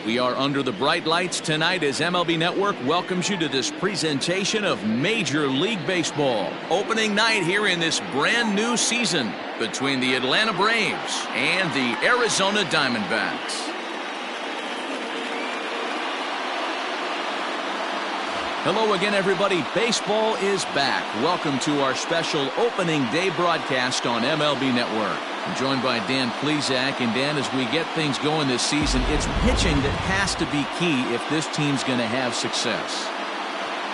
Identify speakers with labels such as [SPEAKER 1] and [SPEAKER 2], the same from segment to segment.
[SPEAKER 1] We are under the bright lights tonight as MLB Network welcomes you to this presentation of Major League Baseball. Opening night here in this brand new season between the Atlanta Braves and the Arizona Diamondbacks. Hello again, everybody. Baseball is back. Welcome to our special opening day broadcast on MLB Network. I'm joined by Dan Plesac. And Dan, as we get things going this season, it's pitching that has to be key if this team's going to have success.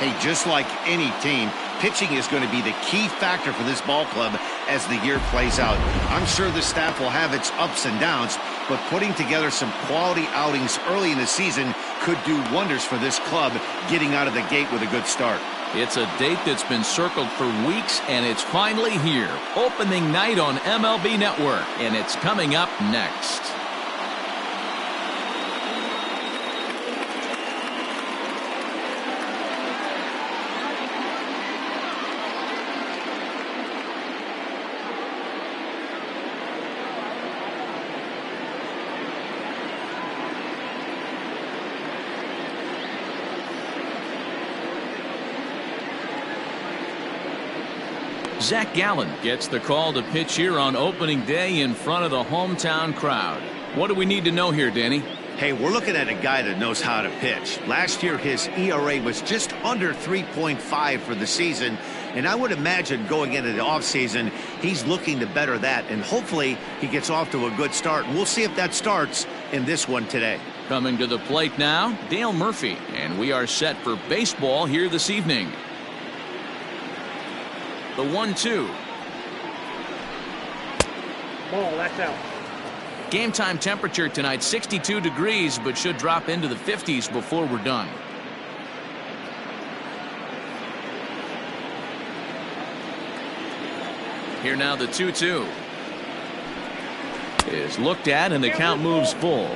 [SPEAKER 2] Hey, just like any team, pitching is going to be the key factor for this ball club as the year plays out. I'm sure the staff will have its ups and downs, but putting together some quality outings early in the season could do wonders for this club getting out of the gate with a good start.
[SPEAKER 1] It's a date that's been circled for weeks, and it's finally here. Opening night on MLB Network, and it's coming up next. Zach Gallen gets the call to pitch here on opening day in front of the hometown crowd. What do we need to know here, Danny?
[SPEAKER 2] Hey, we're looking at a guy that knows how to pitch. Last year, his ERA was just under 3.5 for the season, and I would imagine going into the offseason, he's looking to better that, and hopefully he gets off to a good start. We'll see if that starts in this one today.
[SPEAKER 1] Coming to the plate now, Dale Murphy, and we are set for baseball here this evening. The 1-2.
[SPEAKER 3] Ball, that's out.
[SPEAKER 1] Game time temperature tonight 62 degrees, but should drop into the 50s before we're done. Here now the 2-2 is looked at, and the count moves full.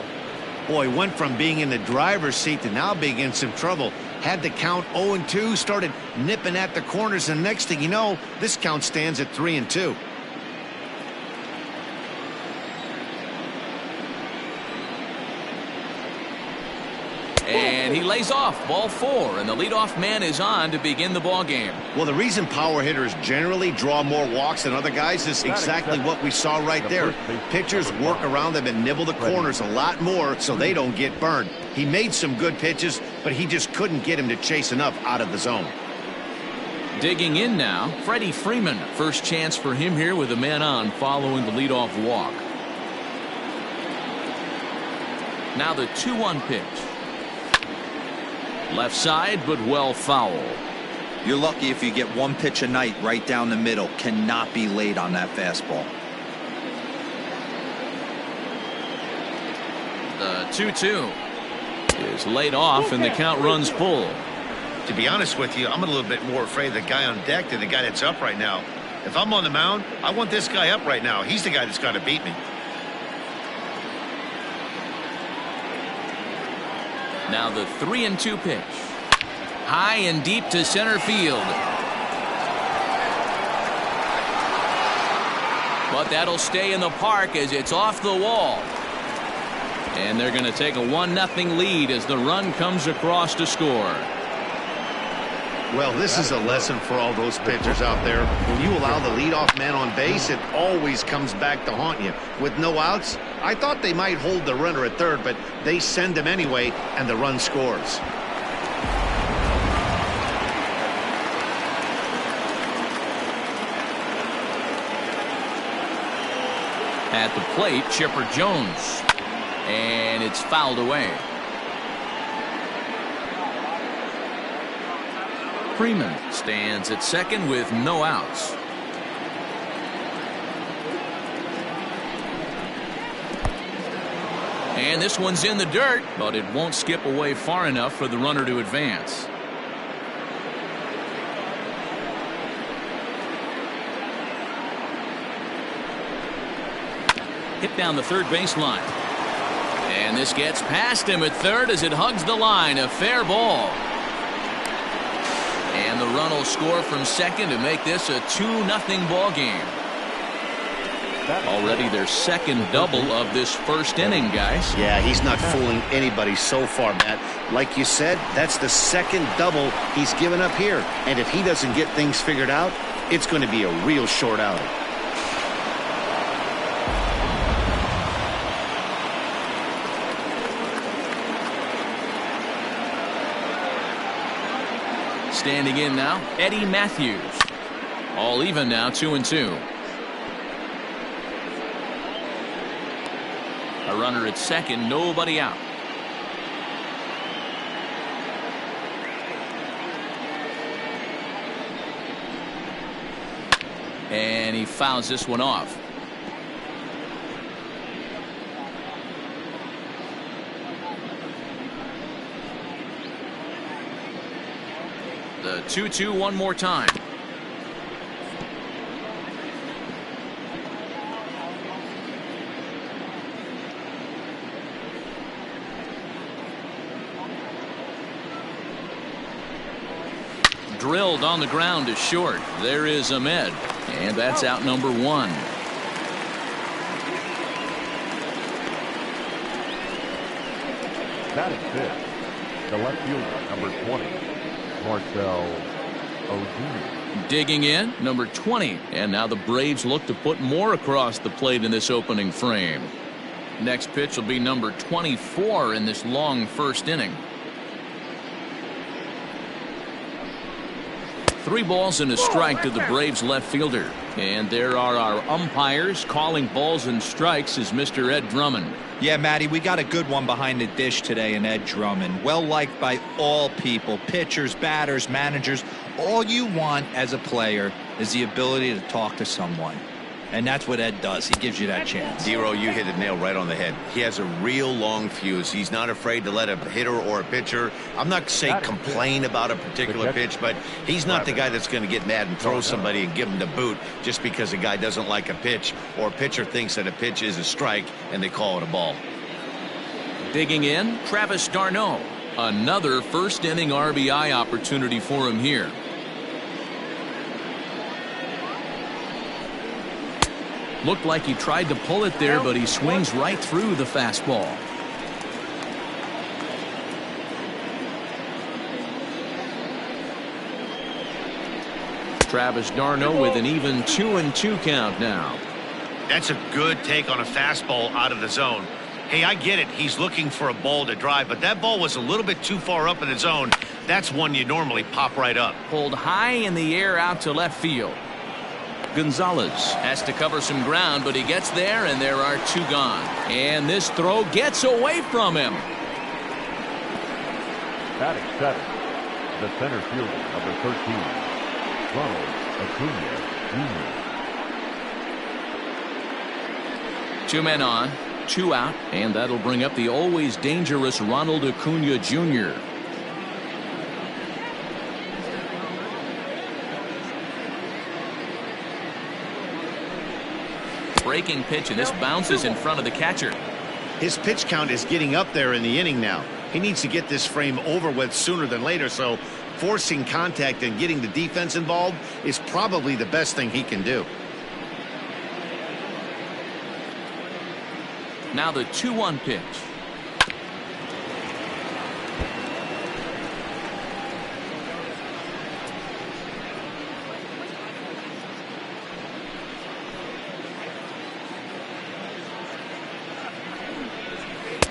[SPEAKER 2] Boy, went from being in the driver's seat to now being in some trouble. Had the count 0-2, started nipping at the corners, and next thing you know, this count stands at 3-2.
[SPEAKER 1] And he lays off, ball 4, and the leadoff man is on to begin the ball game.
[SPEAKER 2] Well, the reason power hitters generally draw more walks than other guys is exactly what we saw right there. Pitchers work around them and nibble the corners a lot more so they don't get burned. He made some good pitches, but he just couldn't get him to chase enough out of the zone.
[SPEAKER 1] Digging in now, Freddie Freeman. First chance for him here with a man on following the leadoff walk. Now the 2-1 pitch. Left side, but well foul.
[SPEAKER 4] You're lucky if you get one pitch a night right down the middle. Cannot be late on that fastball.
[SPEAKER 1] The 2-2 is laid off, and the count runs full.
[SPEAKER 5] To be honest with you, I'm a little bit more afraid of the guy on deck than the guy that's up right now. If I'm on the mound, I want this guy up right now. He's the guy that's got to beat me.
[SPEAKER 1] Now the 3-2 pitch. High and deep to center field. But that'll stay in the park as it's off the wall. And they're going to take a 1-0 lead as the run comes across to score.
[SPEAKER 2] Well, this is a lesson for all those pitchers out there. When you allow the leadoff man on base, it always comes back to haunt you. With no outs, I thought they might hold the runner at third, but they send him anyway, and the run scores.
[SPEAKER 1] At the plate, Chipper Jones. And it's fouled away. Freeman stands at second with no outs. And this one's in the dirt, but it won't skip away far enough for the runner to advance. Hit down the third baseline. And this gets past him at third as it hugs the line. A fair ball. And the run will score from second to make this a 2-0 ball game. Already their second double of this first inning, guys.
[SPEAKER 2] Yeah, he's not fooling anybody so far, Matt. Like you said, that's the second double he's given up here. And if he doesn't get things figured out, it's going to be a real short outing.
[SPEAKER 1] Standing in now, Eddie Matthews. All even now, 2-2. A runner at second, nobody out. And he fouls this one off. The 2-2 one more time. Drilled on the ground is short. There is Ahmed, and that's out number one.
[SPEAKER 6] Batting fifth, the left fielder, number 20, Marcel Ozuna.
[SPEAKER 1] Digging in, number 20, and now the Braves look to put more across the plate in this opening frame. Next pitch will be number 24 in this long first inning. 3 balls and a strike to the Braves left fielder. And there are our umpires calling balls and strikes is Mr. Ed Drummond.
[SPEAKER 4] Yeah, Matty, we got a good one behind the dish today in Ed Drummond. Well liked by all people, pitchers, batters, managers. All you want as a player is the ability to talk to someone. And that's what Ed does. He gives you that chance.
[SPEAKER 5] Zero, you hit the nail right on the head. He has a real long fuse. He's not afraid to let a hitter or a pitcher, I'm not saying complain about a particular pitch, but he's not the guy that's going to get mad and throw somebody and give him the boot just because a guy doesn't like a pitch or a pitcher thinks that a pitch is a strike and they call it a ball.
[SPEAKER 1] Digging in, Travis d'Arnaud. Another first inning RBI opportunity for him here. Looked like he tried to pull it there, but he swings right through the fastball. Travis d'Arnaud with an even 2-2 count now.
[SPEAKER 5] That's a good take on a fastball out of the zone. Hey, I get it. He's looking for a ball to drive, but that ball was a little bit too far up in the zone. That's one you normally pop right up.
[SPEAKER 1] Pulled high in the air out to left field. Gonzalez has to cover some ground, but he gets there, and there are 2 gone. And this throw gets away from him.
[SPEAKER 6] Batting seventh, the center fielder, number 13, Ronald Acuna Jr.
[SPEAKER 1] 2 men on, 2 out, and that'll bring up the always dangerous Ronald Acuna Jr. Breaking pitch, and this bounces in front of the catcher.
[SPEAKER 2] His pitch count is getting up there in the inning now. He needs to get this frame over with sooner than later, so forcing contact and getting the defense involved is probably the best thing he can do.
[SPEAKER 1] Now the 2-1 pitch.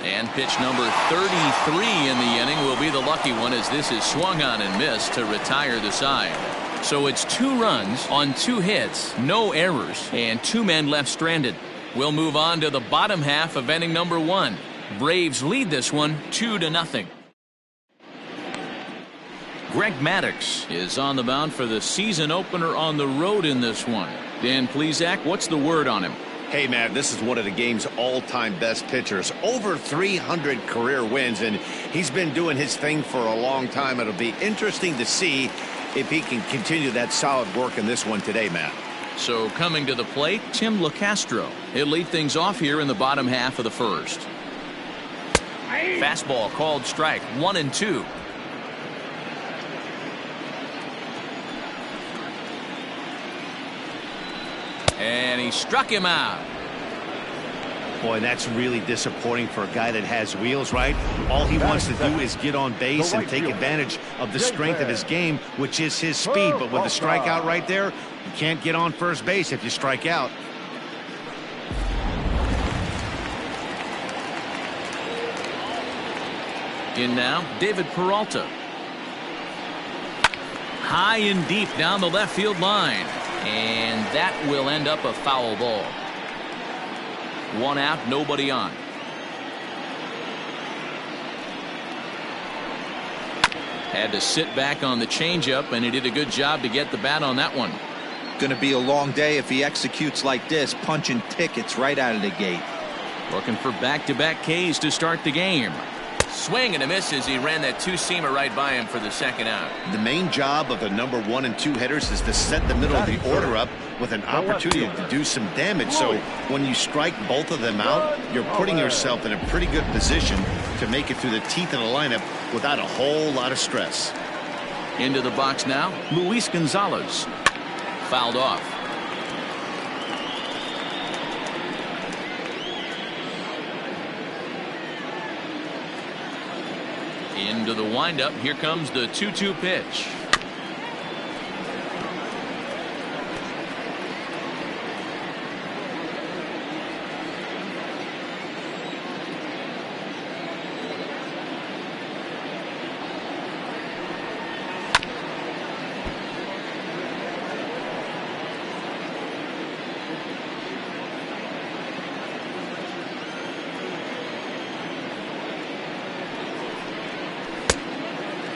[SPEAKER 1] And pitch number 33 in the inning will be the lucky one, as this is swung on and missed to retire the side. So it's 2 runs on 2 hits, no errors, and 2 men left stranded. We'll move on to the bottom half of inning number 1. Braves lead this one 2-0. Greg Maddux is on the mound for the season opener on the road in this one. Dan Plesac, what's the word on him?
[SPEAKER 2] Hey, man, this is one of the game's all-time best pitchers. Over 300 career wins, and he's been doing his thing for a long time. It'll be interesting to see if he can continue that solid work in this one today, Matt.
[SPEAKER 1] So coming to the plate, Tim LeCastro. He'll lead things off here in the bottom half of the first. Fastball called strike, 1-2. And he struck him out.
[SPEAKER 2] Boy, that's really disappointing for a guy that has wheels, right? All he wants to do is get on base and take advantage of the strength of his game, which is his speed. But with a strikeout right there, you can't get on first base if you strike out.
[SPEAKER 1] In now, David Peralta. High and deep down the left field line. And that will end up a foul ball. One out, nobody on. Had to sit back on the changeup, and he did a good job to get the bat on that one.
[SPEAKER 4] Going to be a long day if he executes like this, punching tickets right out of the gate.
[SPEAKER 1] Looking for back-to-back Ks to start the game. Swing and a miss as he ran that two-seamer right by him for the second out.
[SPEAKER 2] The main job of the number 1 and 2 hitters is to set the middle of the order up with an opportunity to do some damage. So when you strike both of them out, you're putting yourself in a pretty good position to make it through the teeth of the lineup without a whole lot of stress.
[SPEAKER 1] Into the box now, Luis Gonzalez. Fouled off. Into the windup. Here comes the 2-2 pitch.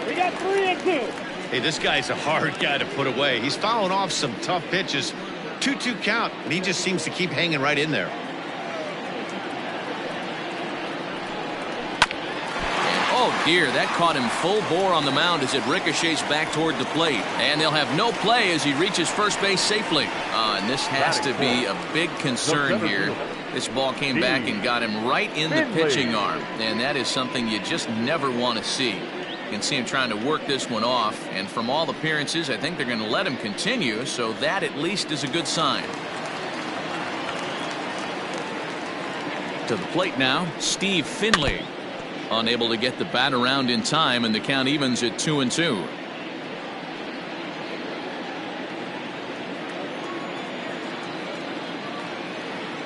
[SPEAKER 3] We got 3 and 2.
[SPEAKER 2] Hey, this guy's a hard guy to put away. He's fouling off some tough pitches. 2-2 count, and he just seems to keep hanging right in there.
[SPEAKER 1] And oh dear, that caught him full bore on the mound as it ricochets back toward the plate. And they'll have no play as he reaches first base safely. And this has to be a big concern here. This ball came back and got him right in the pitching arm. And that is something you just never want to see. You can see him trying to work this one off, and from all appearances I think they're going to let him continue, so that at least is a good sign. To the plate now, Steve Finley. Unable to get the bat around in time, and the count evens at 2-2.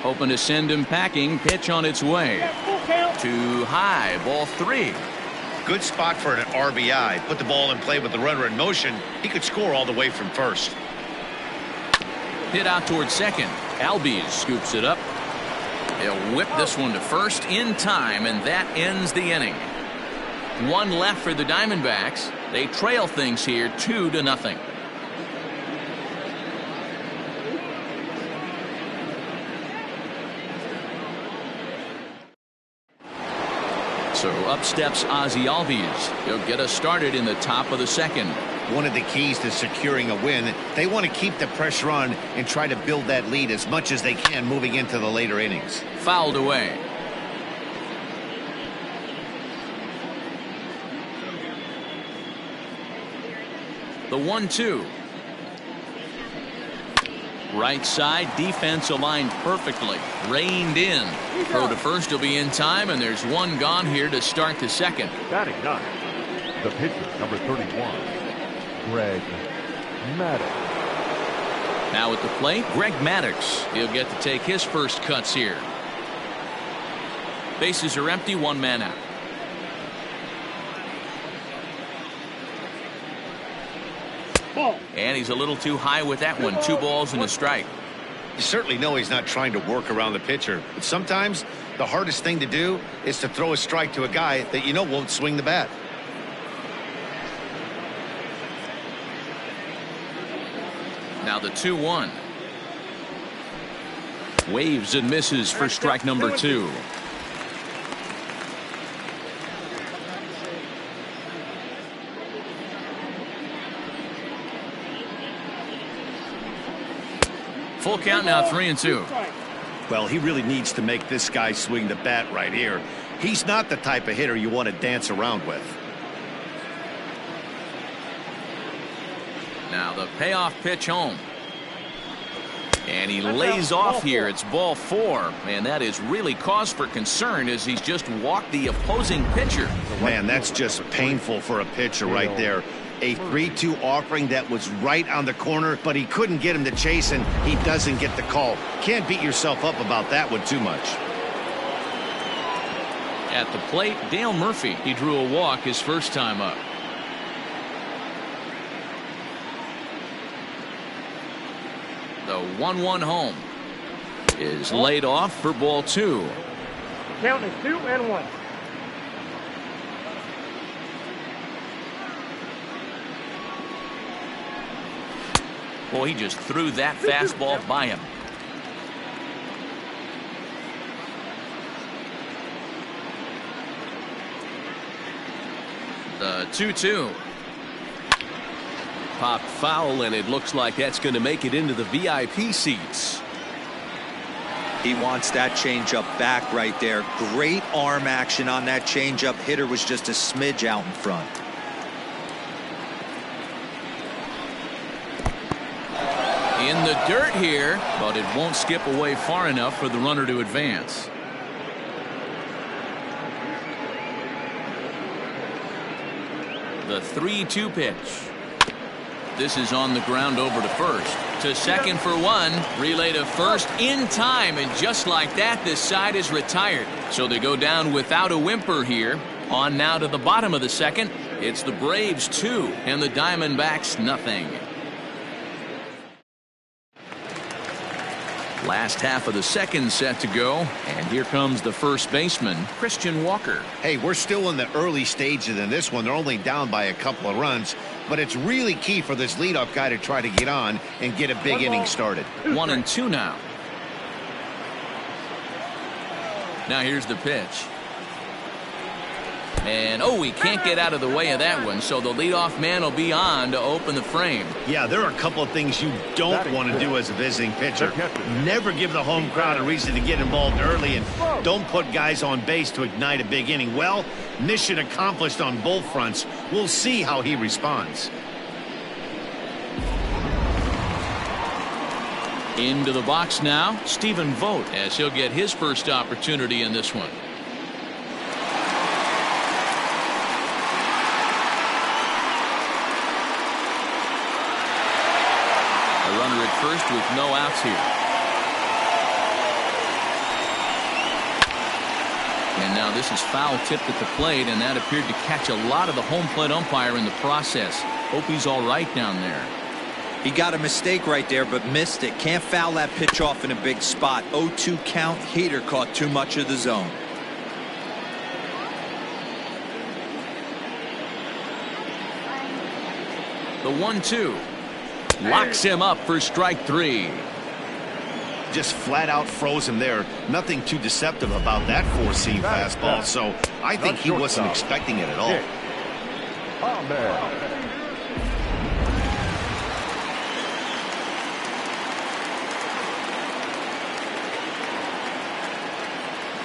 [SPEAKER 1] Hoping to send him packing. Pitch on its way. Too high. Ball 3.
[SPEAKER 2] Good spot for an RBI. Put the ball in play with the runner in motion. He could score all the way from first.
[SPEAKER 1] Hit out towards second. Albies scoops it up. He'll whip this one to first in time, and that ends the inning. One left for the Diamondbacks. They trail things here 2-0. So up steps Ozzie Albies. He'll get us started in the top of the second.
[SPEAKER 2] One of the keys to securing a win, they want to keep the pressure on and try to build that lead as much as they can moving into the later innings.
[SPEAKER 1] Fouled away. The 1-2. Right side defense aligned perfectly. Reined in. Throw to first will be in time, and there's one gone here to start the second.
[SPEAKER 6] Batting 9. The pitcher, number 31, Greg Maddux.
[SPEAKER 1] Now at the plate, Greg Maddux. He'll get to take his first cuts here. Bases are empty, one man out.
[SPEAKER 3] Ball.
[SPEAKER 1] And he's a little too high with that one. 2 balls and a strike.
[SPEAKER 2] You certainly know he's not trying to work around the pitcher, but sometimes the hardest thing to do is to throw a strike to a guy that you know won't swing the bat.
[SPEAKER 1] Now the 2-1. Waves and misses for strike number 2. Full count now, 3-2.
[SPEAKER 2] Well, he really needs to make this guy swing the bat right here. He's not the type of hitter you want to dance around with.
[SPEAKER 1] Now the payoff pitch home. And he lays off here. It's ball 4. And that is really cause for concern as he's just walked the opposing pitcher.
[SPEAKER 2] Man, that's just painful for a pitcher right there. A 3-2 offering that was right on the corner, but he couldn't get him to chase, and he doesn't get the call. Can't beat yourself up about that one too much.
[SPEAKER 1] At the plate, Dale Murphy. He drew a walk his first time up. The 1-1 home is laid off for ball 2.
[SPEAKER 3] Count is 2-1.
[SPEAKER 1] Boy, he just threw that fastball by him. The 2-2.
[SPEAKER 7] Popped foul, and it looks like that's going to make it into the VIP seats.
[SPEAKER 4] He wants that changeup back right there. Great arm action on that changeup. Hitter was just a smidge out in front.
[SPEAKER 1] In the dirt here, but it won't skip away far enough for the runner to advance. The 3-2 pitch. This is on the ground over to first. To second for 1. Relay to first in time, and just like that, this side is retired. So they go down without a whimper here. On now to the bottom of the second. It's the Braves 2 and the Diamondbacks nothing. Last half of the second set to go, and here comes the first baseman, Christian Walker.
[SPEAKER 2] Hey, we're still in the early stages in this one. They're only down by a couple of runs, but it's really key for this leadoff guy to try to get on and get a big inning started.
[SPEAKER 1] 1-2 now. Now here's the pitch. And, oh, he can't get out of the way of that one, so the leadoff man will be on to open the frame.
[SPEAKER 2] Yeah, there are a couple of things you don't want to do as a visiting pitcher. Never give the home crowd a reason to get involved early, and don't put guys on base to ignite a big inning. Well, mission accomplished on both fronts. We'll see how he responds.
[SPEAKER 1] Into the box now, Stephen Vogt, as he'll get his first opportunity in this one. First with no outs here. And now this is foul tipped at the plate, and that appeared to catch a lot of the home plate umpire in the process. Hope he's all right down there.
[SPEAKER 4] He got a mistake right there, but missed it. Can't foul that pitch off in a big spot. 0-2 count. Heater caught too much of the zone.
[SPEAKER 1] The 1-2. Locks him up for strike 3.
[SPEAKER 2] Just flat out froze him there. Nothing too deceptive about that four-seam fastball, so I think he wasn't expecting it at all.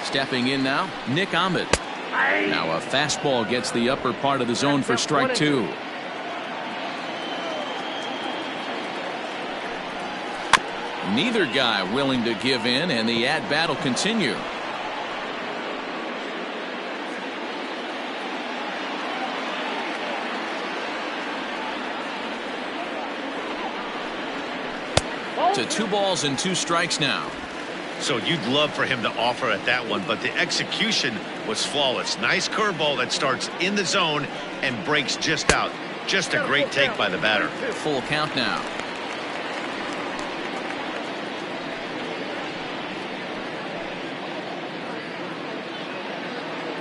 [SPEAKER 1] Stepping in now, Nick Ahmed. Now a fastball gets the upper part of the zone for strike 2. Neither guy willing to give in, and the at-bat will continue. To 2 balls and 2 strikes now.
[SPEAKER 2] So you'd love for him to offer at that one, but the execution was flawless. Nice curveball that starts in the zone and breaks just out. Just a great take by the batter.
[SPEAKER 1] Full count now.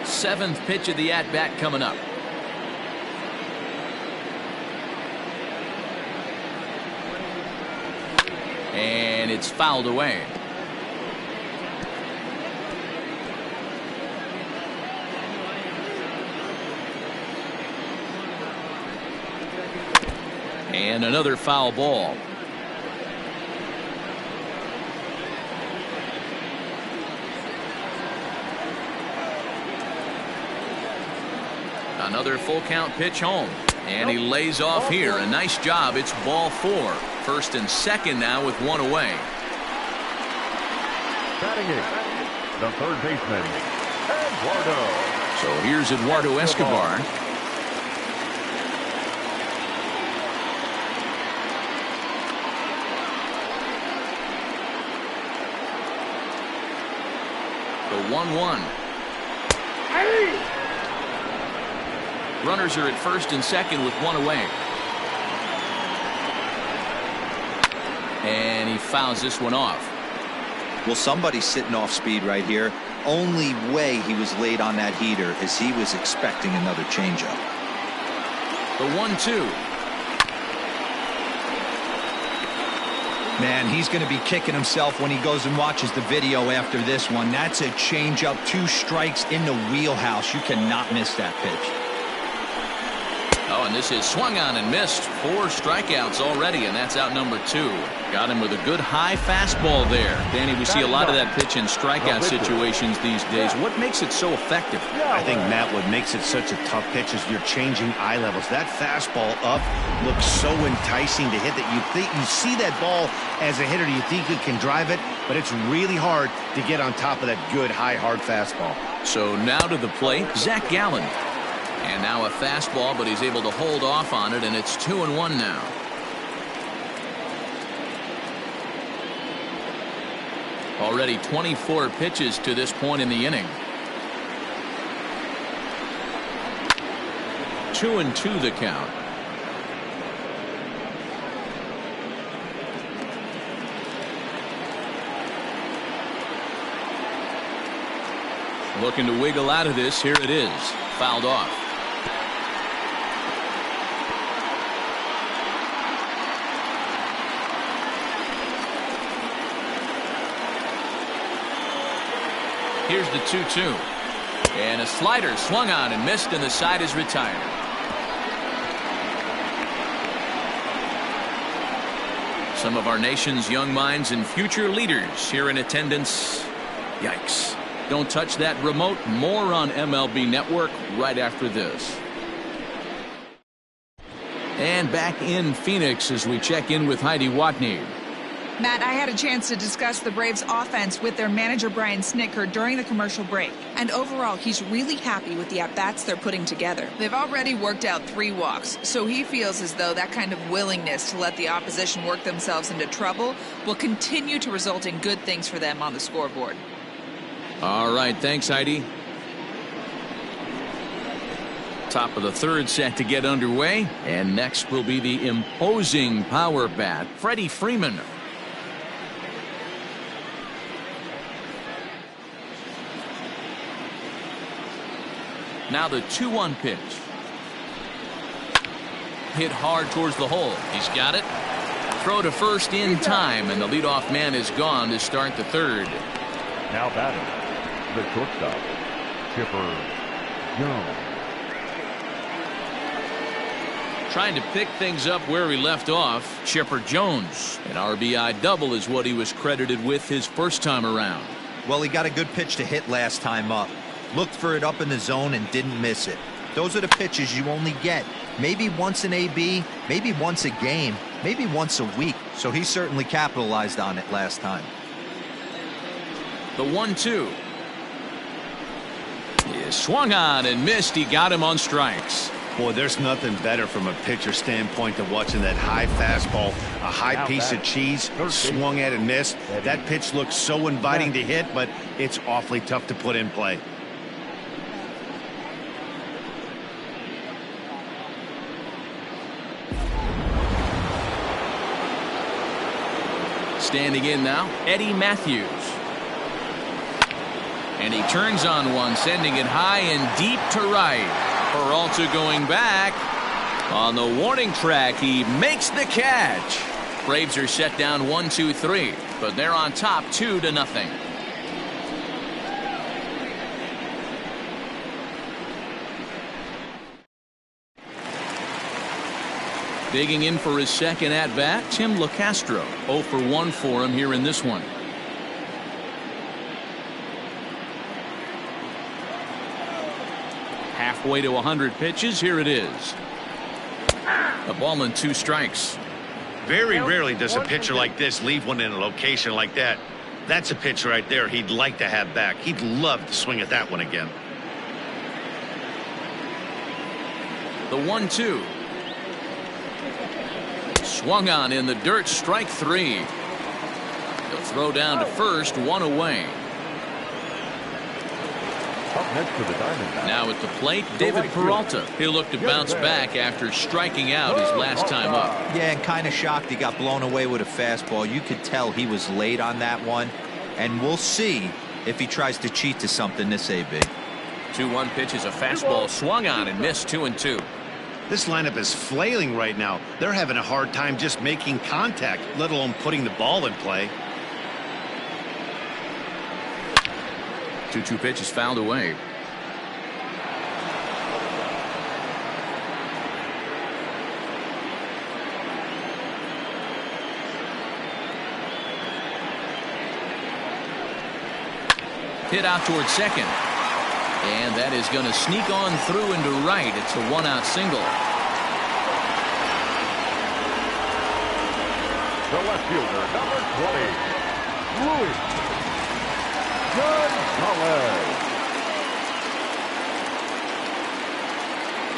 [SPEAKER 1] Seventh pitch of the at-bat coming up. And it's fouled away. And another foul ball. Another full count pitch home, and he lays off here. A nice job. It's ball 4. First and second now with 1 away.
[SPEAKER 6] Batting eighth, the third baseman, Eduardo.
[SPEAKER 1] So here's Eduardo Escobar. The 1-1. Runners are at first and second with one away. And he fouls this one off.
[SPEAKER 4] Well, somebody's sitting off speed right here. Only way he was late on that heater is he was expecting another changeup.
[SPEAKER 1] The 1-2.
[SPEAKER 4] Man, he's going to be kicking himself when he goes and watches the video after this one. That's a changeup, 2 strikes in the wheelhouse. You cannot miss that pitch.
[SPEAKER 1] Oh, and this is swung on and missed. 4 strikeouts already, and that's out number 2. Got him with a good high fastball there. Danny, we see a lot of that pitch in strikeout situations these days. What makes it so effective?
[SPEAKER 2] I think, Matt, what makes it such a tough pitch is you're changing eye levels. That fastball up looks so enticing to hit that you see that ball as a hitter, you think you can drive it, but it's really hard to get on top of that good, high, hard fastball.
[SPEAKER 1] So now to the plate, Zach Gallen. And now a fastball, but he's able to hold off on it, and it's 2-1 now. Already 24 pitches to this point in the inning. 2-2 the count. Looking to wiggle out of this. Here it is. Fouled off. Here's the 2-2. And a slider swung on and missed, and the side is retired. Some of our nation's young minds and future leaders here in attendance. Yikes. Don't touch that remote. More on MLB Network right after this. And back in Phoenix as we check in with Heidi Watney.
[SPEAKER 8] Matt, I had a chance to discuss the Braves offense with their manager Brian Snitker during the commercial break. And overall, he's really happy with the at-bats they're putting together. They've already worked out 3 walks, so he feels as though that kind of willingness to let the opposition work themselves into trouble will continue to result in good things for them on the scoreboard.
[SPEAKER 1] All right, thanks, Heidi. Top of the 3rd set to get underway, and next will be the imposing power bat, Freddie Freeman. Now the 2-1 pitch. Hit hard towards the hole. He's got it. Throw to first in time, and the leadoff man is gone to start the 3rd.
[SPEAKER 6] Now batting, the shortstop, Chipper Jones.
[SPEAKER 1] Trying to pick things up where he left off, Chipper Jones. An RBI double is what he was credited with his first time around.
[SPEAKER 4] Well, he got a good pitch to hit last time up. Looked for it up in the zone and didn't miss it. Those are the pitches you only get. Maybe once an AB, maybe once a game, maybe once a week. So he certainly capitalized on it last time.
[SPEAKER 1] The 1-2. He swung on and missed. He got him on strikes.
[SPEAKER 2] Boy, there's nothing better from a pitcher standpoint than watching that high fastball, a high piece of cheese, swung at and missed. That pitch looks so inviting to hit, but it's awfully tough to put in play.
[SPEAKER 1] Standing in now, Eddie Matthews. And he turns on one, sending it high and deep to right. Peralta going back. On the warning track, he makes the catch. Braves are set down 1-2-3, but they're on top 2-0. Digging in for his second at-bat, Tim LeCastro. 0 for 1 for him here in this one. Halfway to 100 pitches. Here it is. A ball and 2 strikes.
[SPEAKER 5] Very rarely does a pitcher like this leave one in a location like that. That's a pitch right there he'd like to have back. He'd love to swing at that one again.
[SPEAKER 1] The 1-2. Swung on in the dirt, strike 3. He'll throw down to first, 1 away.
[SPEAKER 6] Up next for the Diamondbacks.
[SPEAKER 1] Now at the plate, David Peralta. He'll look to bounce back after striking out his last time up.
[SPEAKER 4] Yeah, and kind of shocked he got blown away with a fastball. You could tell he was late on that one. And we'll see if he tries to cheat to something this AB.
[SPEAKER 7] 2-1 pitch is a fastball swung on and missed. 2-2.
[SPEAKER 2] This lineup is flailing right now. They're having a hard time just making contact, let alone putting the ball in play.
[SPEAKER 1] 2-2 pitch is fouled away. Hit out towards second. And that is going to sneak on through into right. It's a 1-out single.
[SPEAKER 6] The left fielder, number 20, Luis Gonzalez.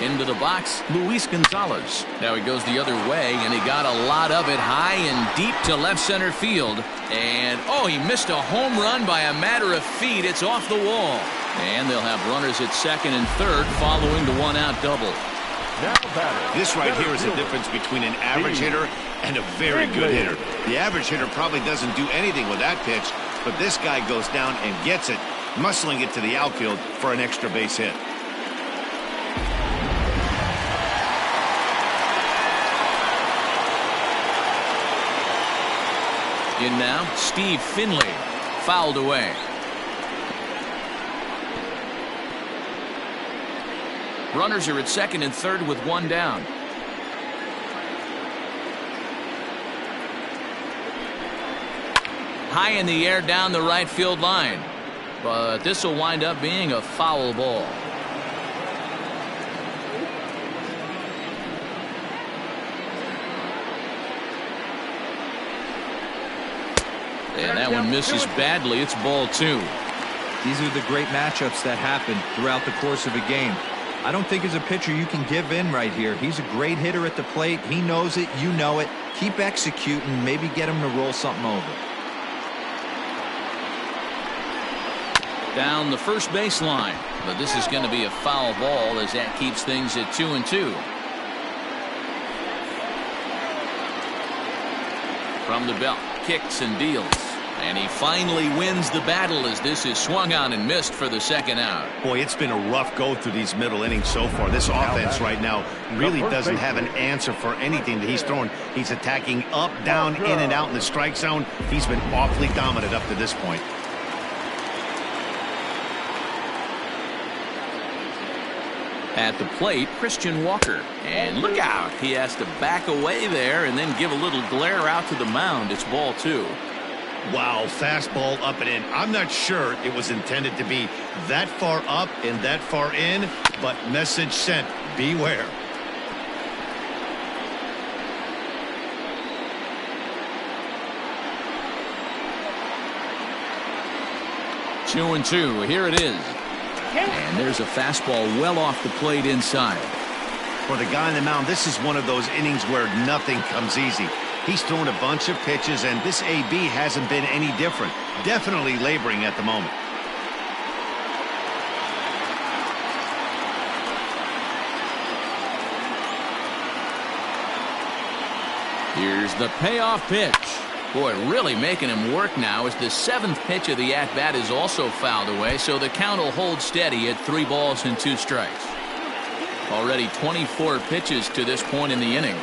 [SPEAKER 1] Into the box, Luis Gonzalez. Now he goes the other way, and he got a lot of it high and deep to left center field. And, oh, he missed a home run by a matter of feet. It's off the wall. And they'll have runners at second and third following the 1-out double.
[SPEAKER 2] This right here is the difference between an average hitter and a very good hitter. The average hitter probably doesn't do anything with that pitch, but this guy goes down and gets it, muscling it to the outfield for an extra base hit.
[SPEAKER 1] In now, Steve Finley. Fouled away. Runners are at second and third with 1 down. High in the air down the right field line. But this will wind up being a foul ball. And that one misses badly. It's ball 2.
[SPEAKER 4] These are the great matchups that happen throughout the course of a game. I don't think as a pitcher you can give in right here. He's a great hitter at the plate. He knows it. You know it. Keep executing. Maybe get him to roll something over.
[SPEAKER 1] Down the first base line. But this is going to be a foul ball as that keeps things at 2-2. From the belt, kicks and deals. And he finally wins the battle as this is swung on and missed for the 2nd out.
[SPEAKER 2] Boy, it's been a rough go through these middle innings so far. This offense right now really doesn't have an answer for anything that he's throwing. He's attacking up, down, in and out in the strike zone. He's been awfully dominant up to this point.
[SPEAKER 1] At the plate, Christian Walker. And look out. He has to back away there and then give a little glare out to the mound. It's ball 2.
[SPEAKER 2] Wow, fastball up and in. I'm not sure it was intended to be that far up and that far in, but message sent. Beware.
[SPEAKER 1] Two and two. Here it is. And there's a fastball well off the plate inside.
[SPEAKER 2] For the guy on the mound, this is one of those innings where nothing comes easy. He's thrown a bunch of pitches, and this AB hasn't been any different. Definitely laboring at the moment.
[SPEAKER 1] Here's the payoff pitch. Boy, really making him work now as the 7th pitch of the at-bat is also fouled away, so the count will hold steady at 3 balls and 2 strikes. Already 24 pitches to this point in the inning.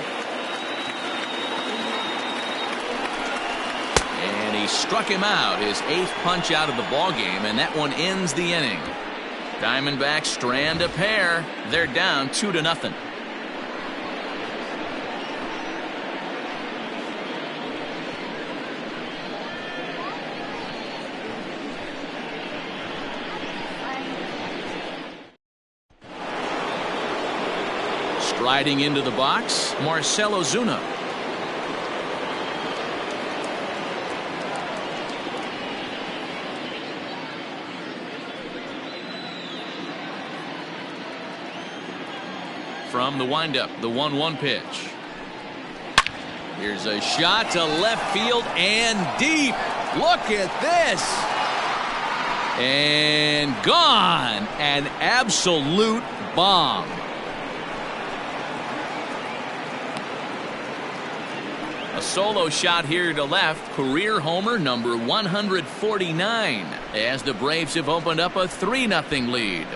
[SPEAKER 1] And he struck him out, his 8th punch out of the ballgame, and that one ends the inning. Diamondbacks strand a pair. They're down 2-0. Striding into the box, Marcell Ozuna. From the windup, the 1-1 pitch. Here's a shot to left field and deep. Look at this. And gone. An absolute bomb. A solo shot here to left. Career homer number 149 as the Braves have opened up a 3-0 lead.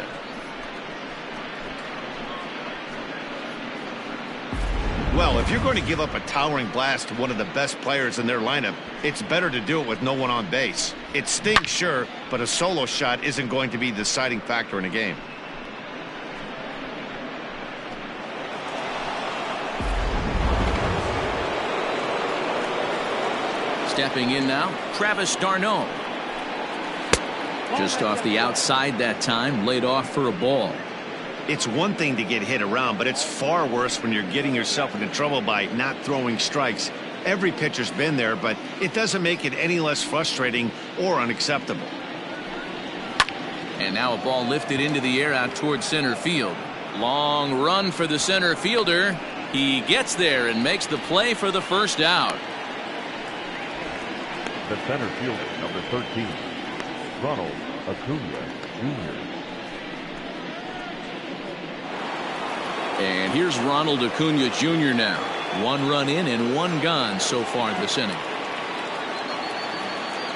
[SPEAKER 2] Well, if you're going to give up a towering blast to one of the best players in their lineup, it's better to do it with no one on base. It stings, sure, but a solo shot isn't going to be the deciding factor in a game.
[SPEAKER 1] Stepping in now, Travis d'Arnaud. Just off the outside that time, laid off for a ball.
[SPEAKER 2] It's one thing to get hit around, but it's far worse when you're getting yourself into trouble by not throwing strikes. Every pitcher's been there, but it doesn't make it any less frustrating or unacceptable.
[SPEAKER 1] And now a ball lifted into the air out towards center field. Long run for the center fielder. He gets there and makes the play for the first out.
[SPEAKER 6] The center fielder, number 13, Ronald Acuna Jr.
[SPEAKER 1] And here's Ronald Acuna Jr. now. 1 run in and 1 gone so far this inning.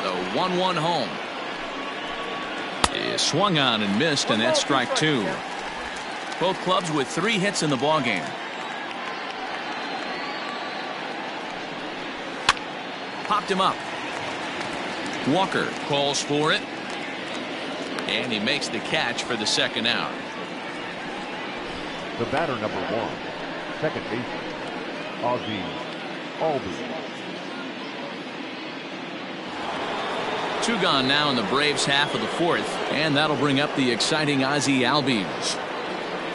[SPEAKER 1] The 1-1 home. Is swung on and missed, and that's strike 2. Both clubs with 3 hits in the ballgame. Popped him up. Walker calls for it. And he makes the catch for the second out.
[SPEAKER 6] The batter, number 1, second baseman, Ozzie Albies.
[SPEAKER 1] 2 gone now in the Braves' half of the 4th, and that'll bring up the exciting Ozzie Albies.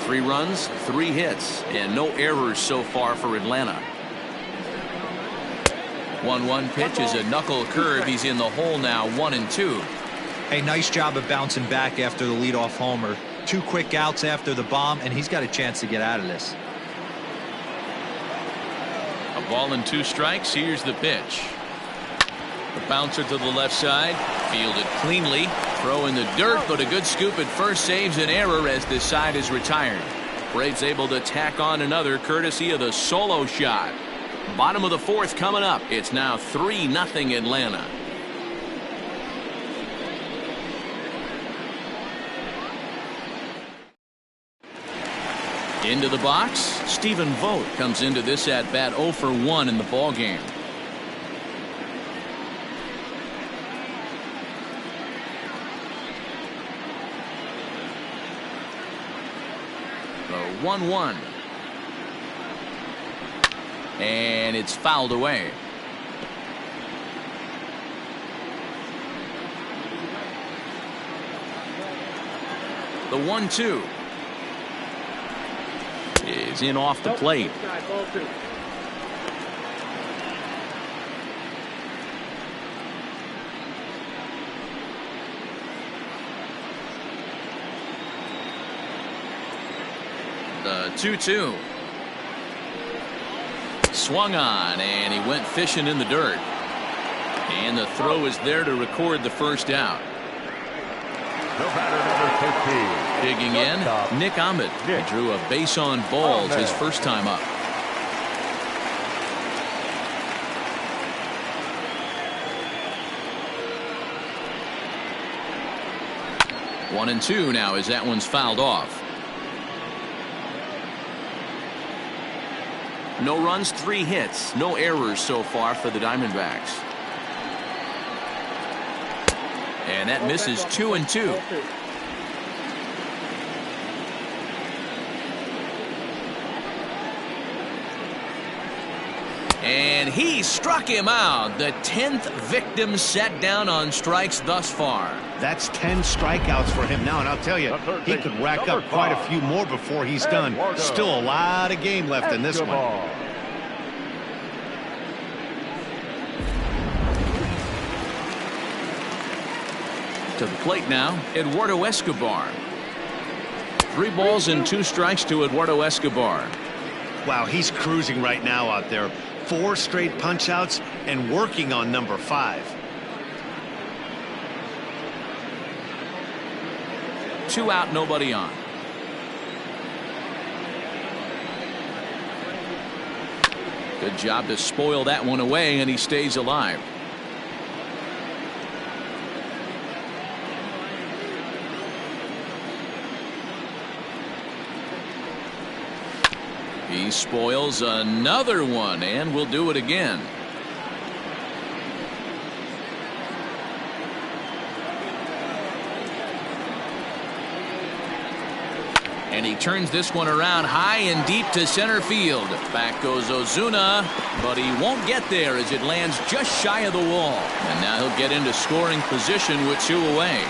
[SPEAKER 1] 3 runs, 3 hits, and no errors so far for Atlanta. 1-1 pitch is a knuckle curve. He's in the hole now, 1-2.
[SPEAKER 4] Hey, nice job of bouncing back after the leadoff homer. 2 quick outs after the bomb, and he's got a chance to get out of this.
[SPEAKER 1] A ball and 2 strikes. Here's the pitch. The bouncer to the left side. Fielded cleanly. Throw in the dirt, but a good scoop at first saves an error as this side is retired. Braves able to tack on another courtesy of the solo shot. Bottom of the 4th coming up. It's now 3-0 Atlanta. Into the box, Stephen Vogt comes into this at bat 0 for 1 in the ball game. The 1-1. And it's fouled away. The 1-2. Is in off the plate. The 2-2. Swung on, and he went fishing in the dirt. And the throw is there to record the first out.
[SPEAKER 6] The batter, number 15.
[SPEAKER 1] Digging in, Nick Ahmed. He drew a base on balls his first time up. One and 2 now as that one's fouled off. No runs, 3 hits, no errors so far for the Diamondbacks. And that misses 2 and 2. And he struck him out. The 10th victim set down on strikes thus far.
[SPEAKER 2] That's 10 strikeouts for him now, and I'll tell you, he could rack up quite a few more before he's done. Still a lot of game left in this one.
[SPEAKER 1] To the plate now, Eduardo Escobar. 3 balls and 2 strikes to Eduardo Escobar.
[SPEAKER 2] Wow, he's cruising right now out there. 4 straight punch outs and working on number 5.
[SPEAKER 1] 2 out, nobody on. Good job to spoil that one away, and he stays alive. He spoils another one, and will do it again. And he turns this one around high and deep to center field. Back goes Ozuna, but he won't get there as it lands just shy of the wall. And now he'll get into scoring position with 2 away.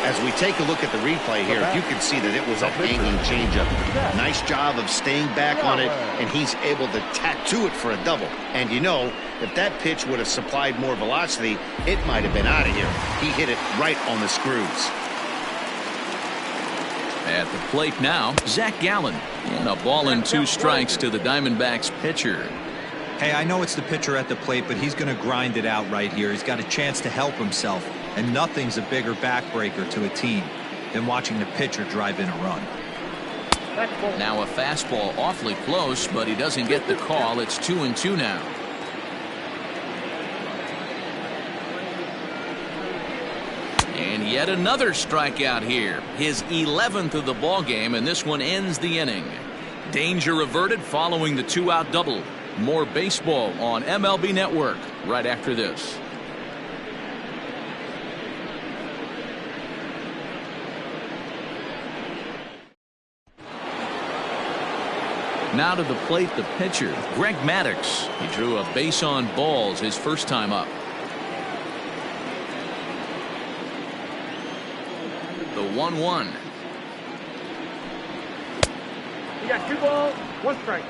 [SPEAKER 2] As we take a look at the replay here, you can see that it was a hanging changeup. Nice job of staying back on it, and he's able to tattoo it for a double. And you know, if that pitch would have supplied more velocity, it might have been out of here. He hit it right on the screws.
[SPEAKER 1] At the plate now, Zach Gallen. And a ball and 2 strikes to the Diamondbacks pitcher.
[SPEAKER 4] Hey, I know it's the pitcher at the plate, but he's going to grind it out right here. He's got a chance to help himself, and nothing's a bigger backbreaker to a team than watching the pitcher drive in a run.
[SPEAKER 1] Now a fastball awfully close, but he doesn't get the call. It's 2-2 now. And yet another strikeout here. His 11th of the ball game, and this one ends the inning. Danger averted following the 2-out double. More baseball on MLB Network right after this. Now to the plate, the pitcher, Greg Maddux. He drew a base on balls his first time up. The 1-1.
[SPEAKER 3] You got 2 balls, 1 strike.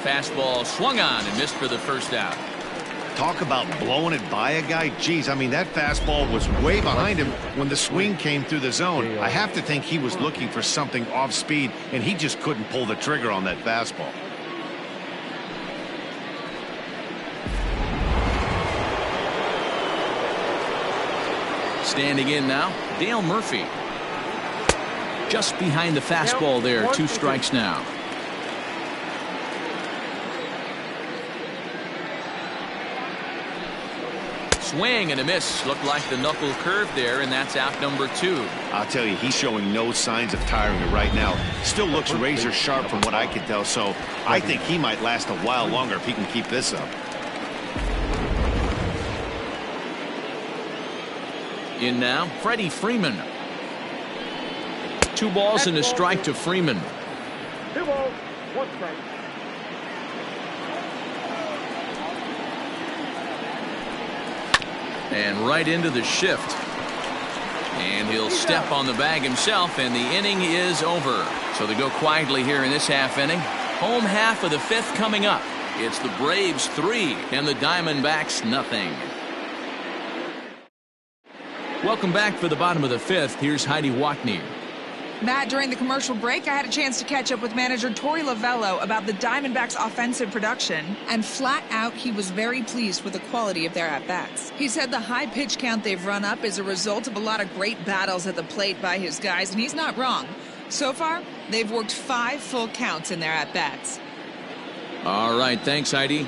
[SPEAKER 1] Fastball swung on and missed for the first out.
[SPEAKER 2] Talk about blowing it by a guy. Geez, I mean, that fastball was way behind him when the swing came through the zone. I have to think he was looking for something off speed, and he just couldn't pull the trigger on that fastball.
[SPEAKER 1] Standing in now, Dale Murphy. Just behind the fastball there, 2 strikes now. Swing and a miss. Looked like the knuckle curve there, and that's out number 2.
[SPEAKER 2] I'll tell you, he's showing no signs of tiring it right now. Still looks razor sharp from what I can tell, so I think he might last a while longer if he can keep this up.
[SPEAKER 1] In now, Freddie Freeman. 2 balls and a strike to Freeman.
[SPEAKER 3] 2 balls, 1 strike.
[SPEAKER 1] And right into the shift. And he'll step on the bag himself, and the inning is over. So they go quietly here in this half inning. Home half of the 5th coming up. It's the Braves 3 and the Diamondbacks nothing. Welcome back for the bottom of the 5th. Here's Heidi Watney.
[SPEAKER 8] Matt, during the commercial break, I had a chance to catch up with manager Torey Lovello about the Diamondbacks' offensive production, and flat out, he was very pleased with the quality of their at-bats. He said the high pitch count they've run up is a result of a lot of great battles at the plate by his guys, and he's not wrong. So far, they've worked 5 full counts in their at-bats.
[SPEAKER 1] All right, thanks, Heidi.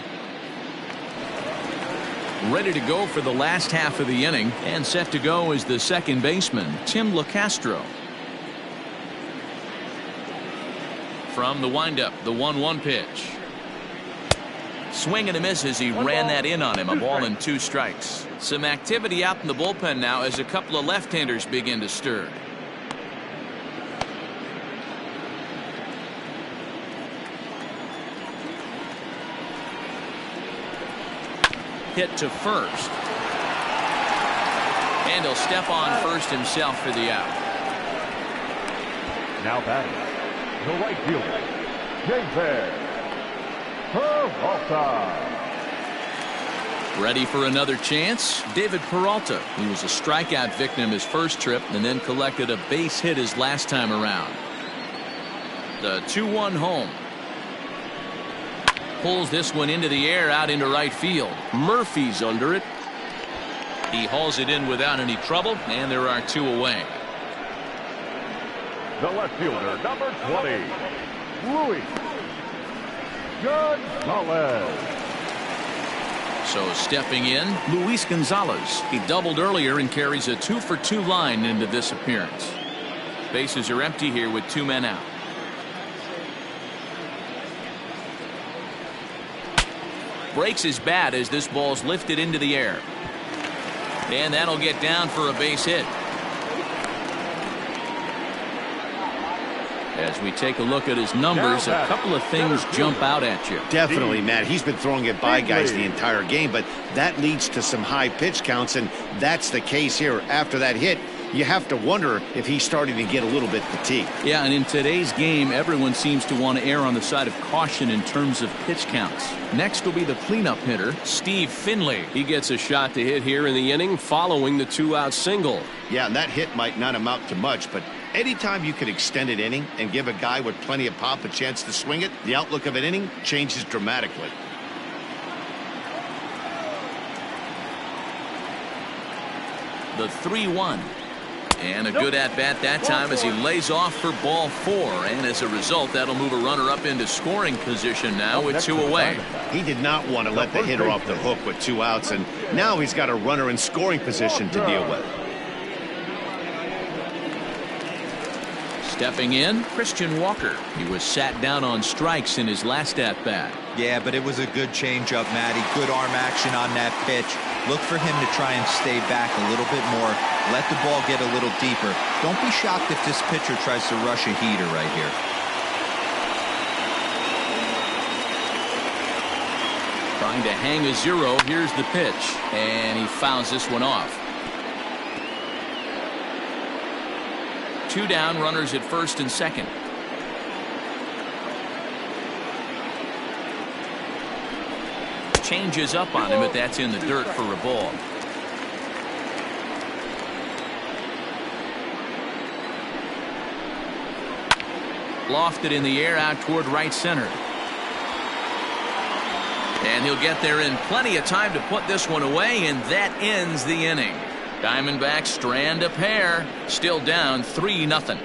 [SPEAKER 1] Ready to go for the last half of the inning, and set to go is the second baseman, Tim LaCastro. From the windup, the 1-1 pitch. Swing and a miss as he ran that in on him. A ball and 2 strikes. Some activity out in the bullpen now as a couple of left-handers begin to stir. hit to first. And he'll step on first himself for the out.
[SPEAKER 6] Now batting, the right fielder, James Peralta.
[SPEAKER 1] Ready for another chance? David Peralta. He was a strikeout victim his first trip and then collected a base hit his last time around. The 2-1 home. Pulls this one into the air out into right field. Murphy's under it. He hauls it in without any trouble, and there are 2 away.
[SPEAKER 6] The left fielder, number 20, Luis Gonzalez.
[SPEAKER 1] So stepping in, Luis Gonzalez. He doubled earlier and carries a 2-for-2 line into this appearance. Bases are empty here with 2 men out. Breaks his bat as this ball's lifted into the air. And that'll get down for a base hit. As we take a look at his numbers, a couple of things jump out at you.
[SPEAKER 2] Definitely, Matt. He's been throwing it by guys the entire game, but that leads to some high pitch counts, and that's the case here. After that hit, you have to wonder if he's starting to get a little bit fatigued.
[SPEAKER 1] Yeah, and in today's game, everyone seems to want to err on the side of caution in terms of pitch counts. Next will be the cleanup hitter, Steve Finley.
[SPEAKER 7] He gets a shot to hit here in the inning following the 2-out single.
[SPEAKER 2] Yeah, and that hit might not amount to much, but anytime you can extend an inning and give a guy with plenty of pop a chance to swing it, the outlook of an inning changes dramatically.
[SPEAKER 1] The 3-1. And a good at-bat that time as he lays off for ball 4. And as a result, that'll move a runner up into scoring position now with 2 away.
[SPEAKER 2] He did not want to let the hitter off the hook with 2 outs, and now he's got a runner in scoring position to deal with.
[SPEAKER 1] Stepping in, Christian Walker. He was sat down on strikes in his last at-bat.
[SPEAKER 4] Yeah, but it was a good changeup, Matty. Good arm action on that pitch. Look for him to try and stay back a little bit more. Let the ball get a little deeper. Don't be shocked if this pitcher tries to rush a heater right here.
[SPEAKER 1] Trying to hang a 0. Here's the pitch. And he fouls this one off. 2 down, runners at first and second. Changes up on him, but that's in the dirt for a ball. Lofted in the air out toward right center. And he'll get there in plenty of time to put this one away, and that ends the inning. Diamondbacks strand a pair, still down 3-0.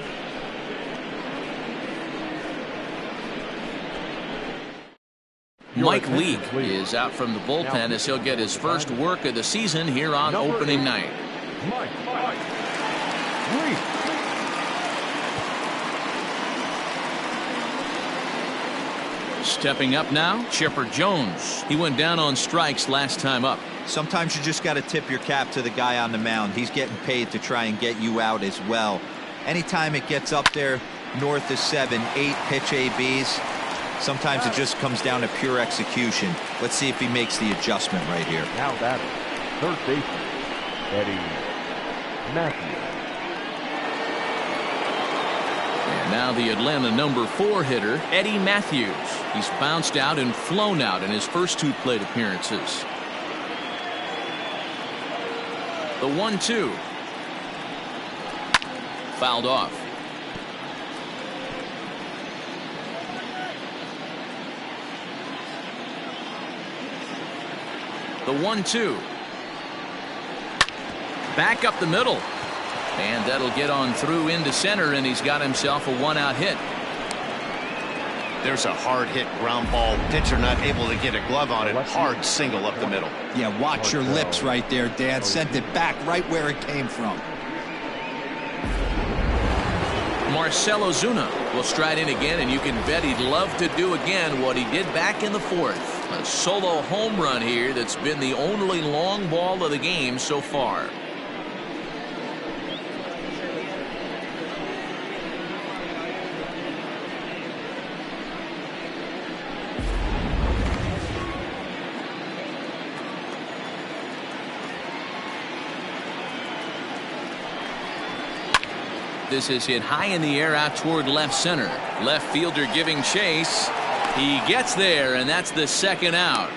[SPEAKER 1] Mike Leake is out from the bullpen as he'll get his first work of the season here on opening night.
[SPEAKER 6] Mike Leake.
[SPEAKER 1] Stepping up now, Chipper Jones. He went down on strikes last time up.
[SPEAKER 4] Sometimes you just got to tip your cap to the guy on the mound. He's getting paid to try and get you out as well. Anytime it gets up there north of 7, 8 pitch ABs, sometimes it just comes down to pure execution. Let's see if he makes the adjustment right here.
[SPEAKER 6] Now batting, third baseman, Eddie Matthews.
[SPEAKER 1] And now the Atlanta number 4 hitter, Eddie Matthews. He's bounced out and flown out in his first 2 plate appearances. The 1-2. Fouled off. The 1-2. Back up the middle. And that'll get on through into center, and he's got himself a 1-out hit.
[SPEAKER 2] There's a hard hit ground ball. Pitcher not able to get a glove on it. Hard single up the middle.
[SPEAKER 4] Yeah, watch your lips right there, Dan. Sent it back right where it came from.
[SPEAKER 1] Marcell Ozuna will stride in again, and you can bet he'd love to do again what he did back in the 4th. A solo home run here that's been the only long ball of the game so far. This is hit high in the air out toward left center. Left fielder giving chase. He gets there, and that's the second out.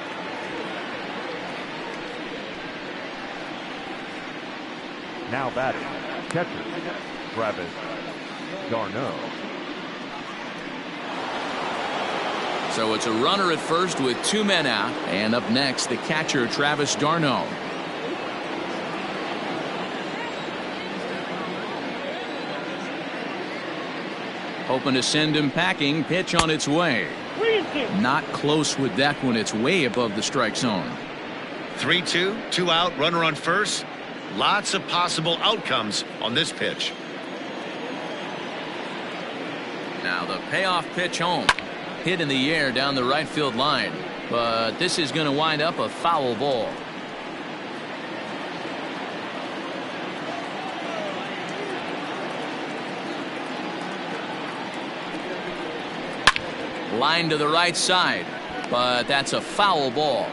[SPEAKER 6] Now batting, catcher, Travis d'Arnaud.
[SPEAKER 1] So it's a runner at first with 2 men out. And up next, the catcher, Travis d'Arnaud. Hoping to send him packing. Pitch on its way. Not close with that one. It's way above the strike zone.
[SPEAKER 5] 3-2, 2 out, runner on first. Lots of possible outcomes on this pitch.
[SPEAKER 1] Now the payoff pitch home. Hit in the air down the right field line. But this is going to wind up a foul ball. Line to the right side. But that's a foul ball.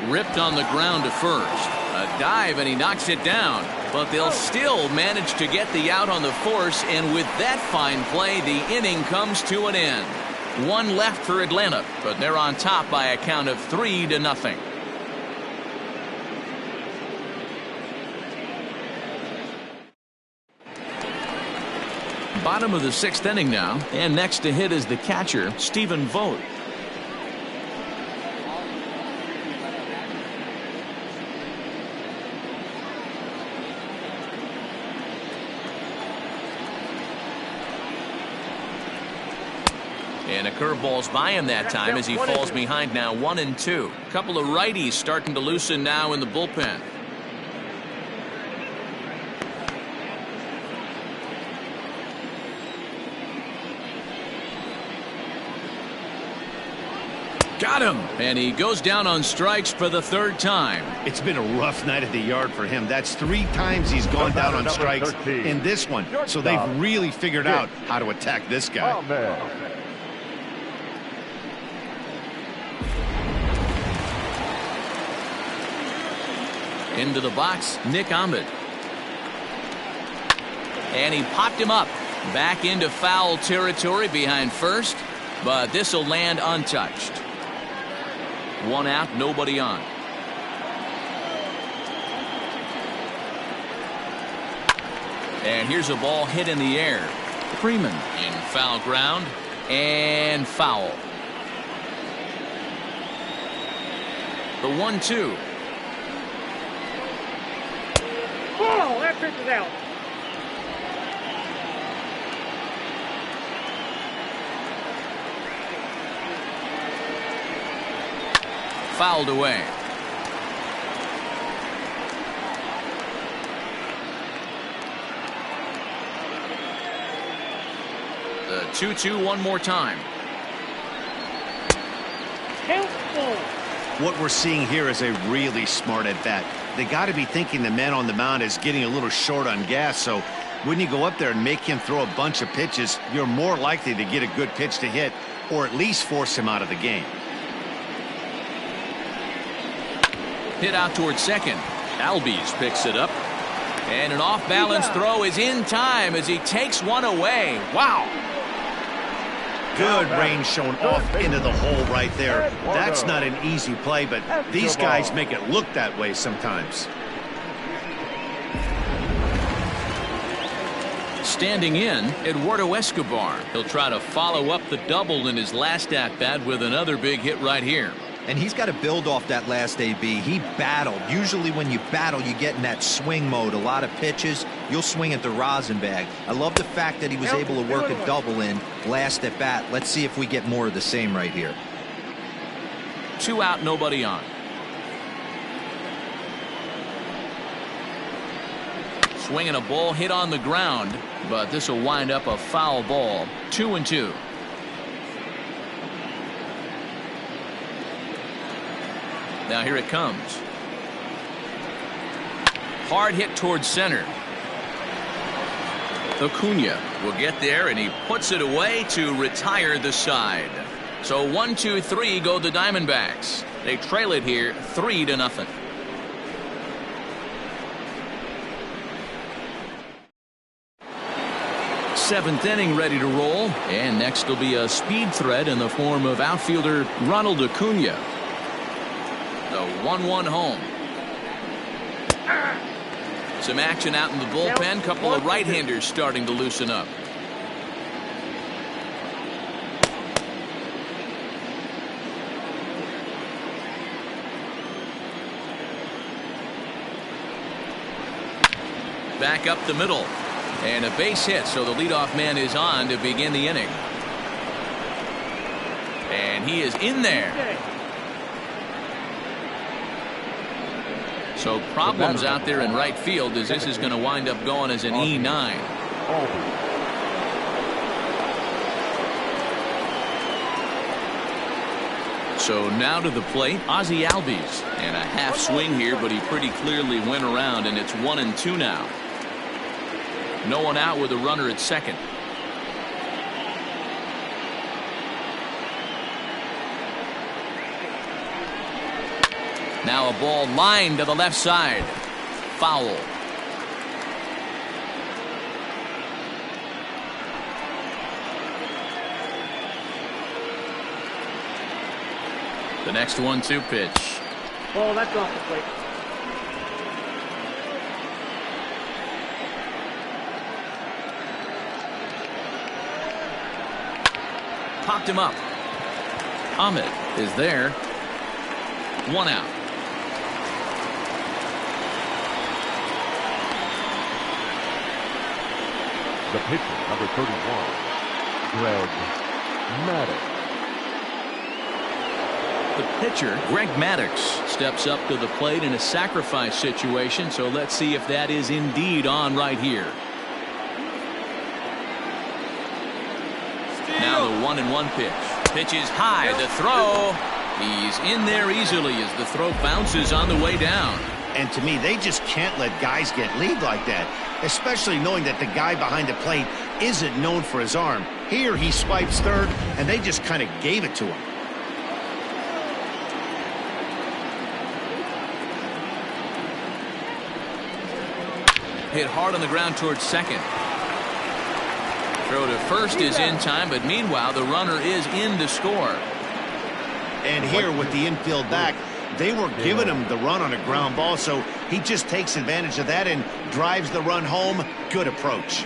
[SPEAKER 1] Ripped on the ground to first. A dive and he knocks it down. But they'll still manage to get the out on the force, and with that fine play, the inning comes to an end. 1 left for Atlanta, but they're on top by a count of 3-0. Bottom of the 6th inning now, and next to hit is the catcher, Stephen Vogt. And a curveball's by him that time as he falls behind now 1-2. Couple of righties starting to loosen now in the bullpen. Got him, and he goes down on strikes for the 3rd time.
[SPEAKER 2] It's been a rough night at the yard for him. That's 3 times he's gone down on strikes in this one. So they've really figured out how to attack this guy.
[SPEAKER 1] Into the box, Nick Ahmed. And he popped him up. Back into foul territory behind first, but this will land untouched. 1 out, nobody on. And here's a ball hit in the air. Freeman in foul ground and foul. The 1-2.
[SPEAKER 3] Ball, that pitch is out.
[SPEAKER 1] Fouled away. The 2-2 one more time.
[SPEAKER 2] What we're seeing here is a really smart at bat. They got to be thinking the man on the mound is getting a little short on gas, so when you go up there and make him throw a bunch of pitches, you're more likely to get a good pitch to hit or at least force him out of the game.
[SPEAKER 1] Hit out towards second. Albies picks it up. And an off-balance throw is in time as he takes one away. Wow.
[SPEAKER 2] Good range shown off into the hole right there. That's not an easy play, but these guys make it look that way sometimes.
[SPEAKER 1] Standing in, Eduardo Escobar. He'll try to follow up the double in his last at-bat with another big hit right here.
[SPEAKER 4] And he's got to build off that last AB. He battled. Usually when you battle, you get in that swing mode. A lot of pitches, you'll swing at the rosin bag. I love the fact that he was able to work a double in last at bat. Let's see if we get more of the same right here.
[SPEAKER 1] 2 out, nobody on. Swinging a ball hit on the ground, but this will wind up a foul ball. 2-2. Now here it comes. Hard hit towards center. Acuna will get there, and he puts it away to retire the side. So 1, 2, 3 go the Diamondbacks. They trail it here 3-0. Seventh inning ready to roll, and next will be a speed threat in the form of outfielder Ronald Acuna. The 1-1 home. Some action out in the bullpen. Couple of right-handers starting to loosen up. Back up the middle. And a base hit, so the leadoff man is on to begin the inning. And he is in there. So problems out there in right field, as this is going to wind up going as an E9. So now to the plate, Ozzie Albies. And a half swing here, but he pretty clearly went around, and it's 1-2 now. No one out with a runner at second. Now a ball lined to the left side. Foul. The next 1-2 pitch.
[SPEAKER 3] Oh, that's off the plate.
[SPEAKER 1] Popped him up. Ahmed is there. 1 out.
[SPEAKER 6] The pitcher, number 31, Greg Maddux.
[SPEAKER 1] The pitcher, Greg Maddux, steps up to the plate in a sacrifice situation, so let's see if that is indeed on right here. Now the 1-1 pitch. Pitch is high. The throw. He's in there easily as the throw bounces on the way down.
[SPEAKER 2] And to me, they just can't let guys get lead like that, especially knowing that the guy behind the plate isn't known for his arm. Here he swipes third, and they just kind of gave it to him.
[SPEAKER 1] Hit hard on the ground towards second. Throw to first is in time, but meanwhile the runner is in to score.
[SPEAKER 2] And here with the infield back, they were giving him the run on a ground ball, so he just takes advantage of that and drives the run home. Good approach.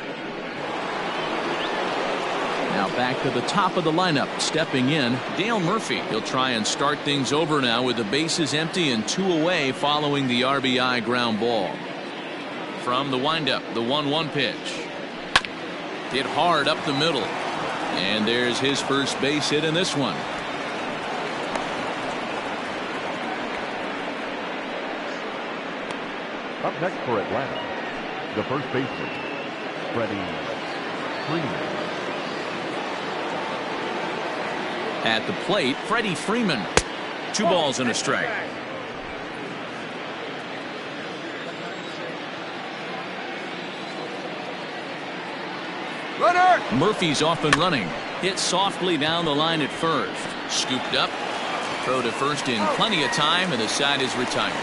[SPEAKER 1] Now back to the top of the lineup. Stepping in, Dale Murphy. He'll try and start things over now with the bases empty and 2 away following the RBI ground ball. From the windup, the 1-1 pitch. Hit hard up the middle. And there's his first base hit in this one.
[SPEAKER 6] Up next for Atlanta, the first baseman, Freddie Freeman.
[SPEAKER 1] At the plate, Freddie Freeman. 2 balls and a strike.
[SPEAKER 3] Runner!
[SPEAKER 1] Murphy's off and running. Hit softly down the line at first. Scooped up. Throw to first in plenty of time, and the side is retired.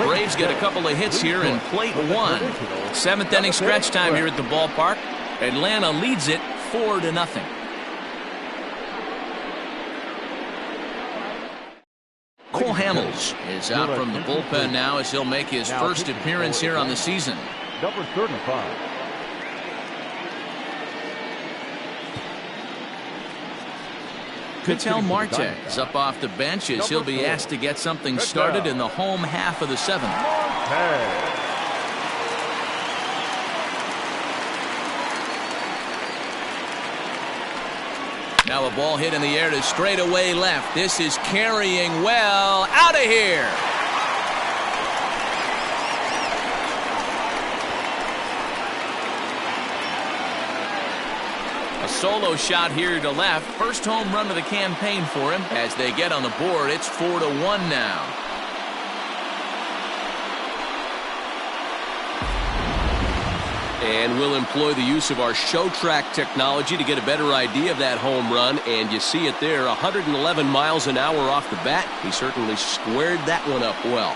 [SPEAKER 1] Braves get a couple of hits here in plate 1. 7th inning stretch time here at the ballpark. Atlanta leads it 4-0. Cole Hamels is out from the bullpen now as he'll make his first appearance here on the season.
[SPEAKER 6] Number 35.
[SPEAKER 1] Ketel Marte is up off the bench as he'll be asked to get something started in the home half of the 7th. Now a ball hit in the air to straightaway left. This is carrying well. Out of here. A solo shot here to left. First home run of the campaign for him. As they get on the board, it's 4-1 now.
[SPEAKER 7] And we'll employ the use of our show track technology to get a better idea of that home run. And you see it there, 111 miles an hour off the bat. He certainly squared that one up well.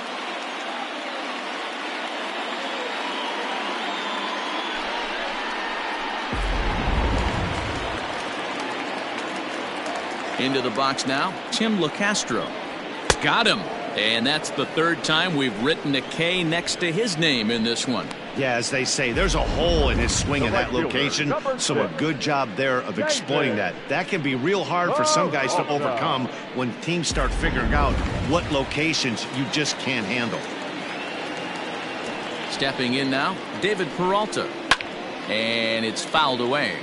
[SPEAKER 7] Into the box now, Tim LeCastro. Got him. And that's the third time we've written a K next to his name in this one.
[SPEAKER 2] Yeah, as they say, there's a hole in his swing in that location, so a good job there of exploiting that. That can be real hard for some guys to overcome when teams start figuring out what locations you just can't handle.
[SPEAKER 1] Stepping in now, David Peralta. And it's fouled away.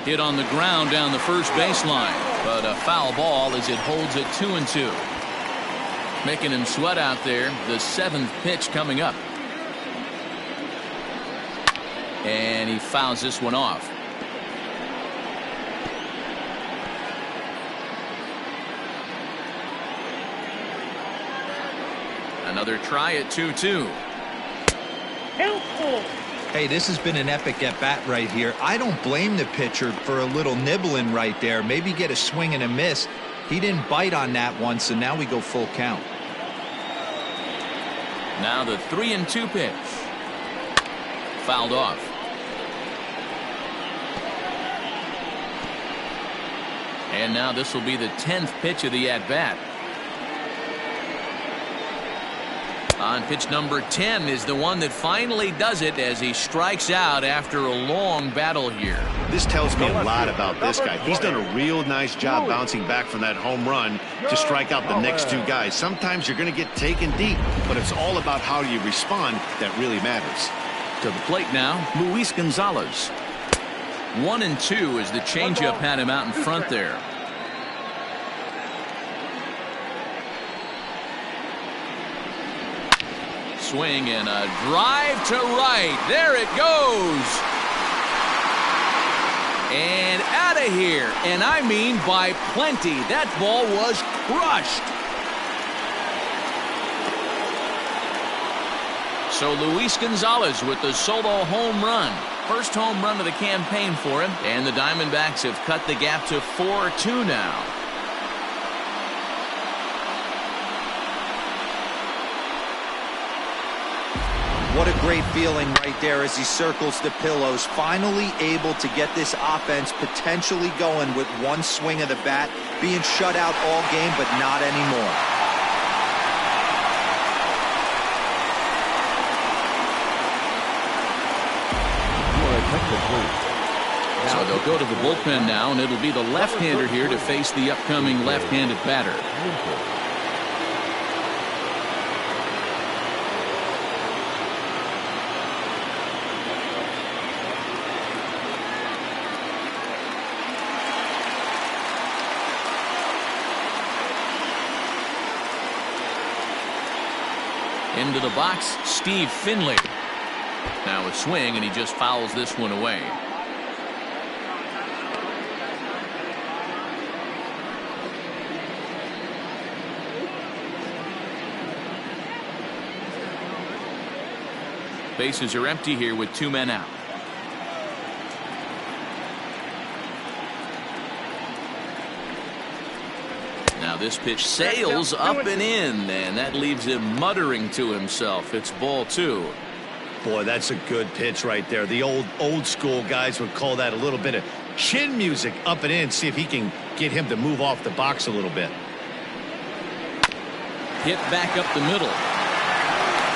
[SPEAKER 1] Hit on the ground down the first baseline, but a foul ball as it holds it 2-2. Making him sweat out there. The 7th pitch coming up. And he fouls this one off. Another try at 2-2.
[SPEAKER 3] Helpful.
[SPEAKER 4] Hey, this has been an epic at-bat right here. I don't blame the pitcher for a little nibbling right there. Maybe get a swing and a miss. He didn't bite on that one, so now we go full count.
[SPEAKER 1] Now the 3-2 pitch. Fouled off. And now this will be the 10th pitch of the at-bat. On pitch number 10 is the one that finally does it as he strikes out after a long battle here.
[SPEAKER 2] This tells me a lot about this guy. He's done a real nice job bouncing back from that home run to strike out the next two guys. Sometimes you're going to get taken deep, but it's all about how you respond that really matters.
[SPEAKER 1] To the plate now, Luis Gonzalez. 1-2 as the changeup had him out in front there. Swing and a drive to right. There it goes. And out of here. And I mean by plenty. That ball was crushed. So Luis Gonzalez with the solo home run. First home run of the campaign for him. And the Diamondbacks have cut the gap to 4-2 now.
[SPEAKER 4] What a great feeling right there as he circles the pillows. Finally able to get this offense potentially going with one swing of the bat. Being shut out all game, but not anymore.
[SPEAKER 1] So they'll go to the bullpen now, and it'll be the left-hander here to face the upcoming left-handed batter. Into the box, Steve Finley. Now a swing, and he just fouls this one away. Bases are empty here with 2 men out. Now this pitch sails up and in, and that leaves him muttering to himself. It's ball 2.
[SPEAKER 2] Boy, that's a good pitch right there. The old school guys would call that a little bit of chin music up and in. See if he can get him to move off the box a little bit.
[SPEAKER 1] Hit back up the middle.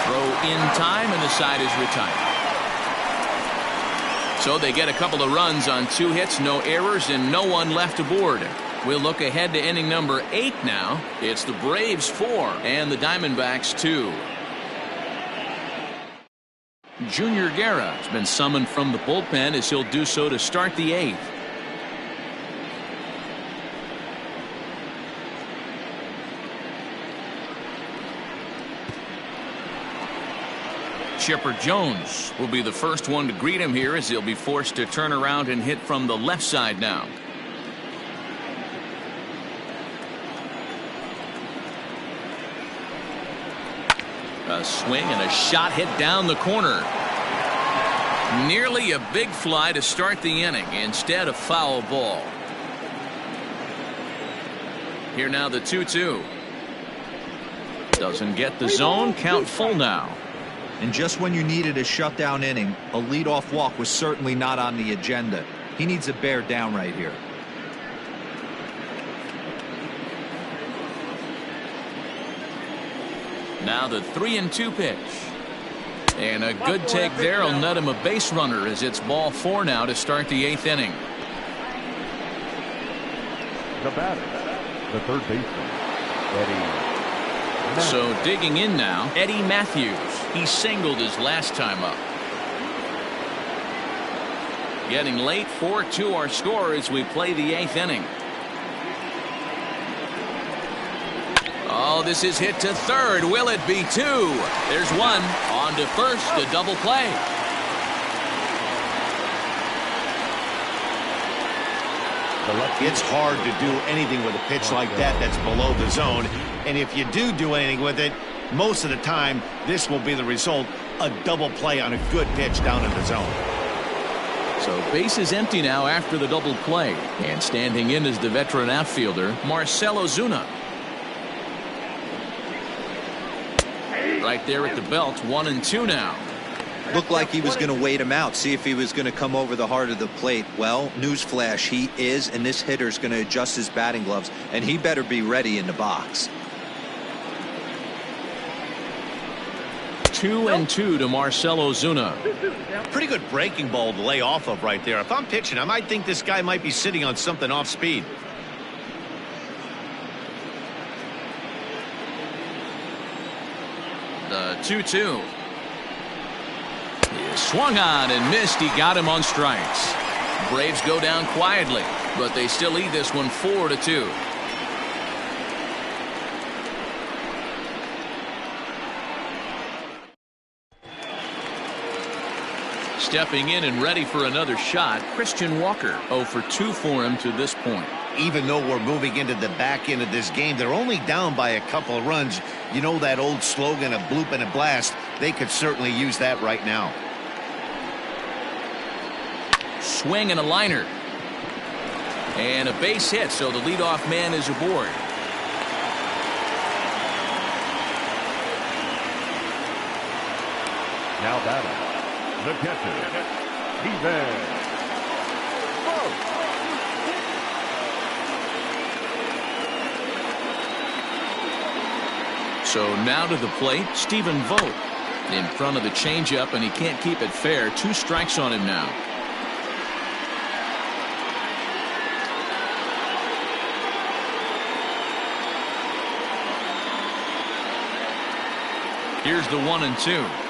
[SPEAKER 1] Throw in time, and the side is retired. So they get a couple of runs on 2 hits, no errors, and no one left aboard. We'll look ahead to inning number 8 now. It's the Braves 4 and the Diamondbacks 2. Junior Guerra has been summoned from the bullpen as he'll do so to start the 8th. Chipper Jones will be the first one to greet him here as he'll be forced to turn around and hit from the left side now. A swing and a shot hit down the corner. Nearly a big fly to start the inning. Instead, a foul ball. Here now the 2-2. Doesn't get the zone. Count full now.
[SPEAKER 4] And just when you needed a shutdown inning, a leadoff walk was certainly not on the agenda. He needs to bear down right here.
[SPEAKER 1] Now the 3-2 pitch. And a good take there will net him a base runner as it's ball 4 now to start the 8th inning.
[SPEAKER 6] The batter, the third baseman, Eddie.
[SPEAKER 1] So digging in now, Eddie Matthews. He singled his last time up. Getting late, 4-2 our score as we play the 8th inning. Oh, this is hit to third. Will it be 2? There's 1. On to first, a double play.
[SPEAKER 2] It's hard to do anything with a pitch like that that's below the zone. And if you do anything with it, most of the time, this will be the result. A double play on a good pitch down in the zone.
[SPEAKER 1] So base is empty now after the double play. And standing in is the veteran outfielder, Marcell Ozuna. Right there at the belt, 1-2 now.
[SPEAKER 4] Looked like he was going to wait him out, see if he was going to come over the heart of the plate. Well, newsflash, he is, and this hitter's going to adjust his batting gloves, and he better be ready in the box.
[SPEAKER 1] 2-2 to Marcell Ozuna.
[SPEAKER 5] Pretty good breaking ball to lay off of right there. If I'm pitching, I might think this guy might be sitting on something off speed.
[SPEAKER 1] The 2-2. He swung on and missed. He got him on strikes. Braves go down quietly, but they still lead this one 4-2. Stepping in and ready for another shot, Christian Walker. 0 for 2 for him to this point.
[SPEAKER 2] Even though we're moving into the back end of this game, they're only down by a couple of runs. You know that old slogan, a bloop and a blast. They could certainly use that right now.
[SPEAKER 1] Swing and a liner. And a base hit, so the leadoff man is aboard.
[SPEAKER 6] Now batting, the catcher, Steven.
[SPEAKER 1] So now to the plate, Stephen Vogt in front of the changeup, and he can't keep it fair. 2 strikes on him now. Here's the 1-2.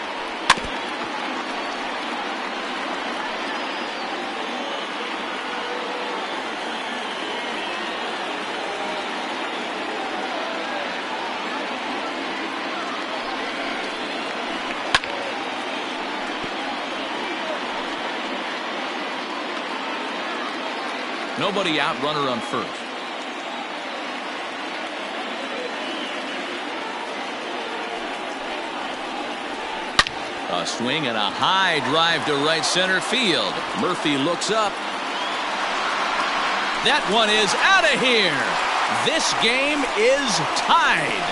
[SPEAKER 1] Nobody out, runner on first. A swing and a high drive to right center field. Murphy looks up. That one is out of here. This game is tied.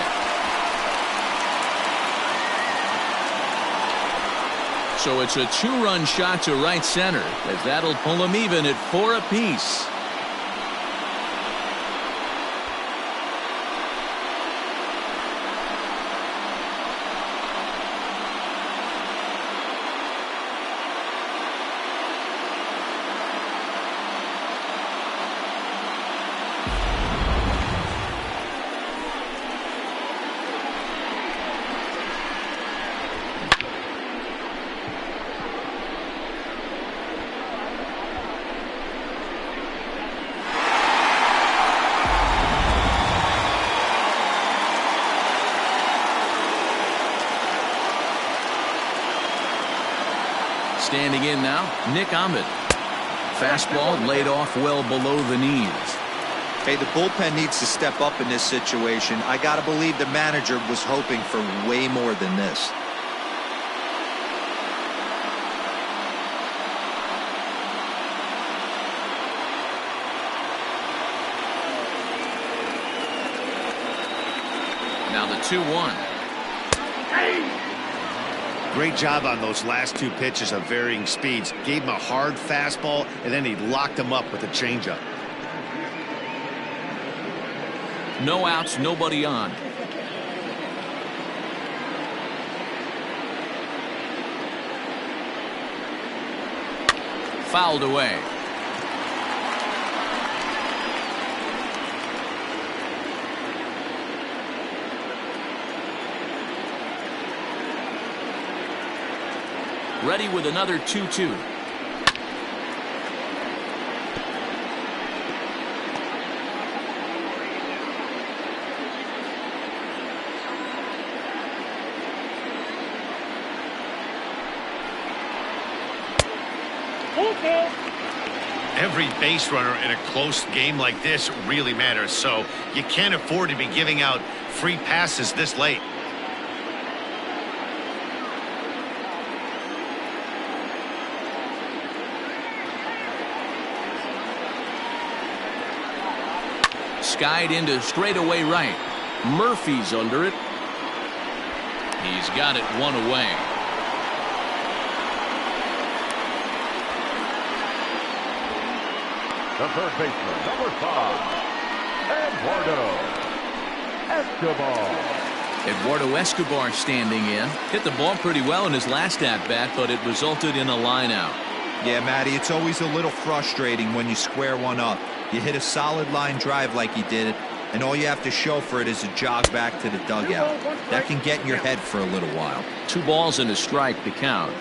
[SPEAKER 1] So it's a 2-run shot to right center, as that'll pull them even at 4 apiece. Standing in now, Nick Ahmed. Fastball laid off well below the knees.
[SPEAKER 4] Hey, the bullpen needs to step up in this situation. I got to believe the manager was hoping for way more than this.
[SPEAKER 1] Now the 2-1.
[SPEAKER 2] Great job on those last two pitches of varying speeds. Gave him a hard fastball, and then he locked him up with a changeup.
[SPEAKER 1] No outs, nobody on. Fouled away. Ready with another 2-2.
[SPEAKER 5] Every base runner in a close game like this really matters, so you can't afford to be giving out free passes this late.
[SPEAKER 1] Skied into straightaway right. Murphy's under it. He's got it one away.
[SPEAKER 6] The third baseman, number 5,
[SPEAKER 1] Eduardo Escobar standing in. Hit the ball pretty well in his last at-bat, but it resulted in a line out.
[SPEAKER 4] Yeah, Matty, it's always a little frustrating when you square one up. You hit a solid line drive like he did, and all you have to show for it is a jog back to the dugout. That can get in your head for a little while.
[SPEAKER 1] 2 balls and a strike to count.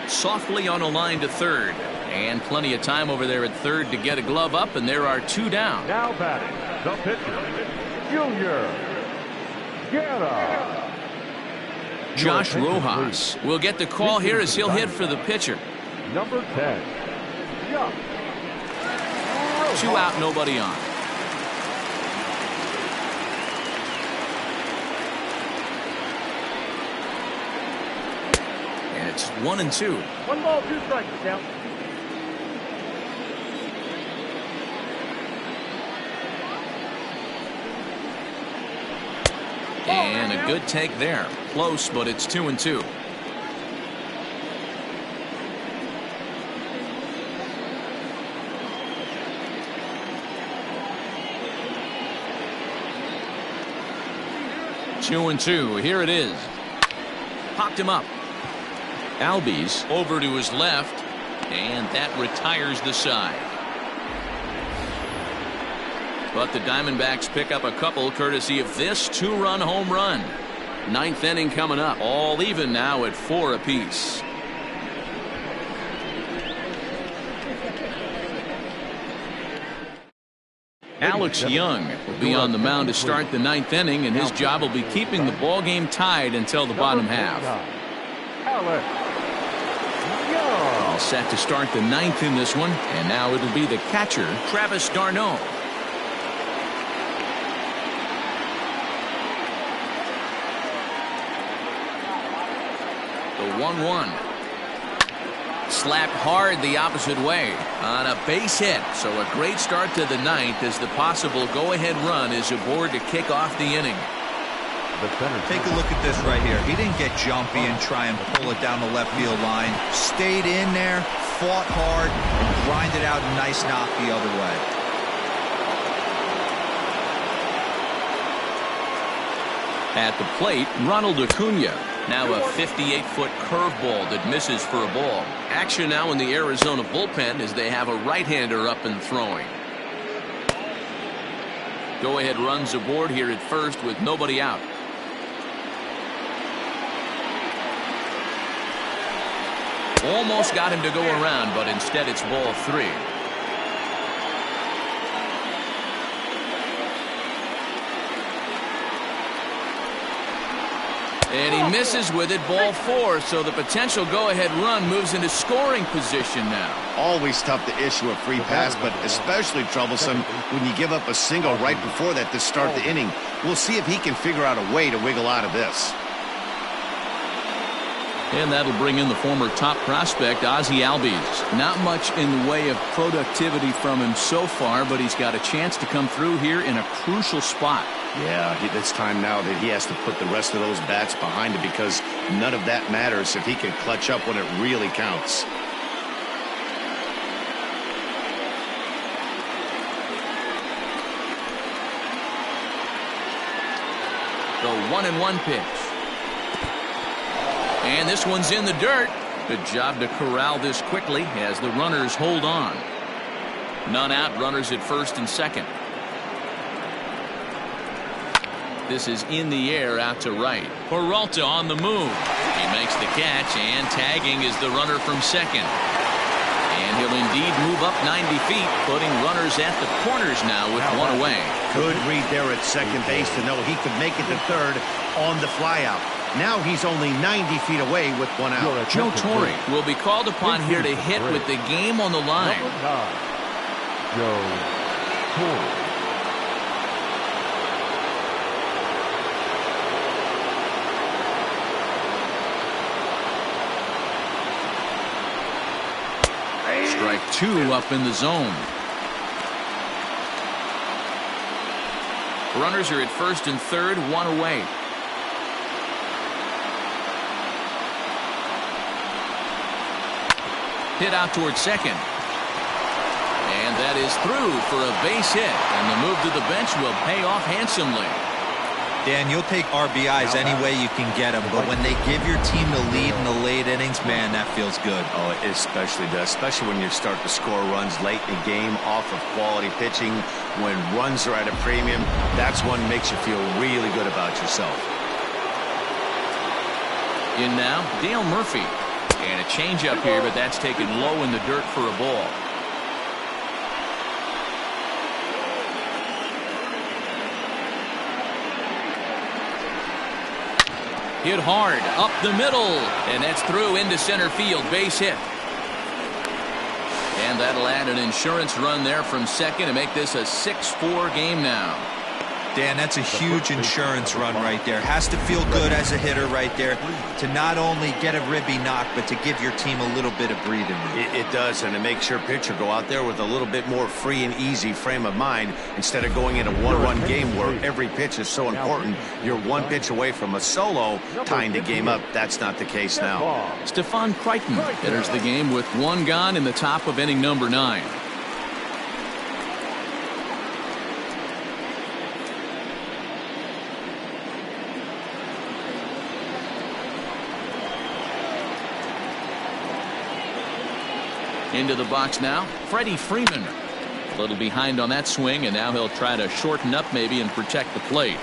[SPEAKER 1] Softly on a line to third, and plenty of time over there at third to get a glove up, and there are 2 down.
[SPEAKER 6] Now batting, the pitcher, Junior Guerra.
[SPEAKER 1] Josh Rojas will get the call here as he'll hit for the pitcher.
[SPEAKER 6] Number 10, Josh
[SPEAKER 1] 2 out, nobody on. And it's 1-2.
[SPEAKER 3] 1 ball, 2 strikes, count.
[SPEAKER 1] And a good take there. Close, but it's 2-2. Two and two. Here it is. Popped him up. Albies over to his left, and that retires the side. But the Diamondbacks pick up a couple courtesy of this 2-run home run. 9th inning coming up. All even now at 4 apiece. Alex Young will be on the mound to start the 9th inning, and his job will be keeping the ball game tied until the bottom half.
[SPEAKER 6] Alex Young.
[SPEAKER 1] All set to start the 9th in this one, and now it'll be the catcher, Travis d'Arnaud. The 1-1. Slapped hard the opposite way on a base hit. So a great start to the 9th as the possible go-ahead run is aboard to kick off the inning.
[SPEAKER 4] Take a look at this right here. He didn't get jumpy and try and pull it down the left field line. Stayed in there, fought hard, and grinded out a nice knock the other way.
[SPEAKER 1] At the plate, Ronald Acuna. Now a 58-foot curveball that misses for a ball. Action now in the Arizona bullpen as they have a right-hander up and throwing. Go-ahead runs aboard here at first with nobody out. Almost got him to go around, but instead it's ball 3. And he misses with it, ball 4, so the potential go-ahead run moves into scoring position now.
[SPEAKER 2] Always tough to issue a free pass, but especially troublesome when you give up a single right before that to start the inning. We'll see if he can figure out a way to wiggle out of this.
[SPEAKER 1] And that'll bring in the former top prospect, Ozzie Albies. Not much in the way of productivity from him so far, but he's got a chance to come through here in a crucial spot.
[SPEAKER 2] Yeah, it's time now that he has to put the rest of those bats behind him, because none of that matters if he can clutch up when it really counts.
[SPEAKER 1] The 1-1 pitch. And this one's in the dirt. Good job to corral this quickly as the runners hold on. None out, runners at first and second. This is in the air out to right. Peralta on the move. He makes the catch, and tagging is the runner from second. And he'll indeed move up 90 feet, putting runners at the corners now with one away.
[SPEAKER 2] Good read there at second base to know he could make it to third on the flyout. Now he's only 90 feet away with one out.
[SPEAKER 1] Joe Torre will be called upon here to hit with the game on the line.
[SPEAKER 6] Joe Torre.
[SPEAKER 1] Strike 2 up in the zone. Runners are at first and third, one away. Hit out towards second. And that is through for a base hit. And the move to the bench will pay off handsomely.
[SPEAKER 4] Dan, you'll take RBIs any way you can get them, but when they give your team the lead in the late innings, man, that feels good.
[SPEAKER 5] Oh, it especially does, especially when you start to score runs late in the game off of quality pitching. When runs are at a premium, that's one makes you feel really good about yourself.
[SPEAKER 1] In now, Dale Murphy. And a changeup here, but that's taken low in the dirt for a ball. Hit hard up the middle, and that's through into center field, base hit. And that'll add an insurance run there from second to make this a 6-4 game now.
[SPEAKER 4] Dan, that's a huge insurance run right there. Has to feel good as a hitter right there to not only get a ribby knock, but to give your team a little bit of breathing room.
[SPEAKER 5] It does, and it makes your pitcher go out there with a little bit more free and easy frame of mind instead of going in a one-run game where every pitch is so important. You're one pitch away from a solo tying the game up. That's not the case now.
[SPEAKER 1] Stefan Crichton enters the game with one gone in the top of inning number 9. Into the box now, Freddie Freeman. A little behind on that swing, and now he'll try to shorten up maybe and protect the plate.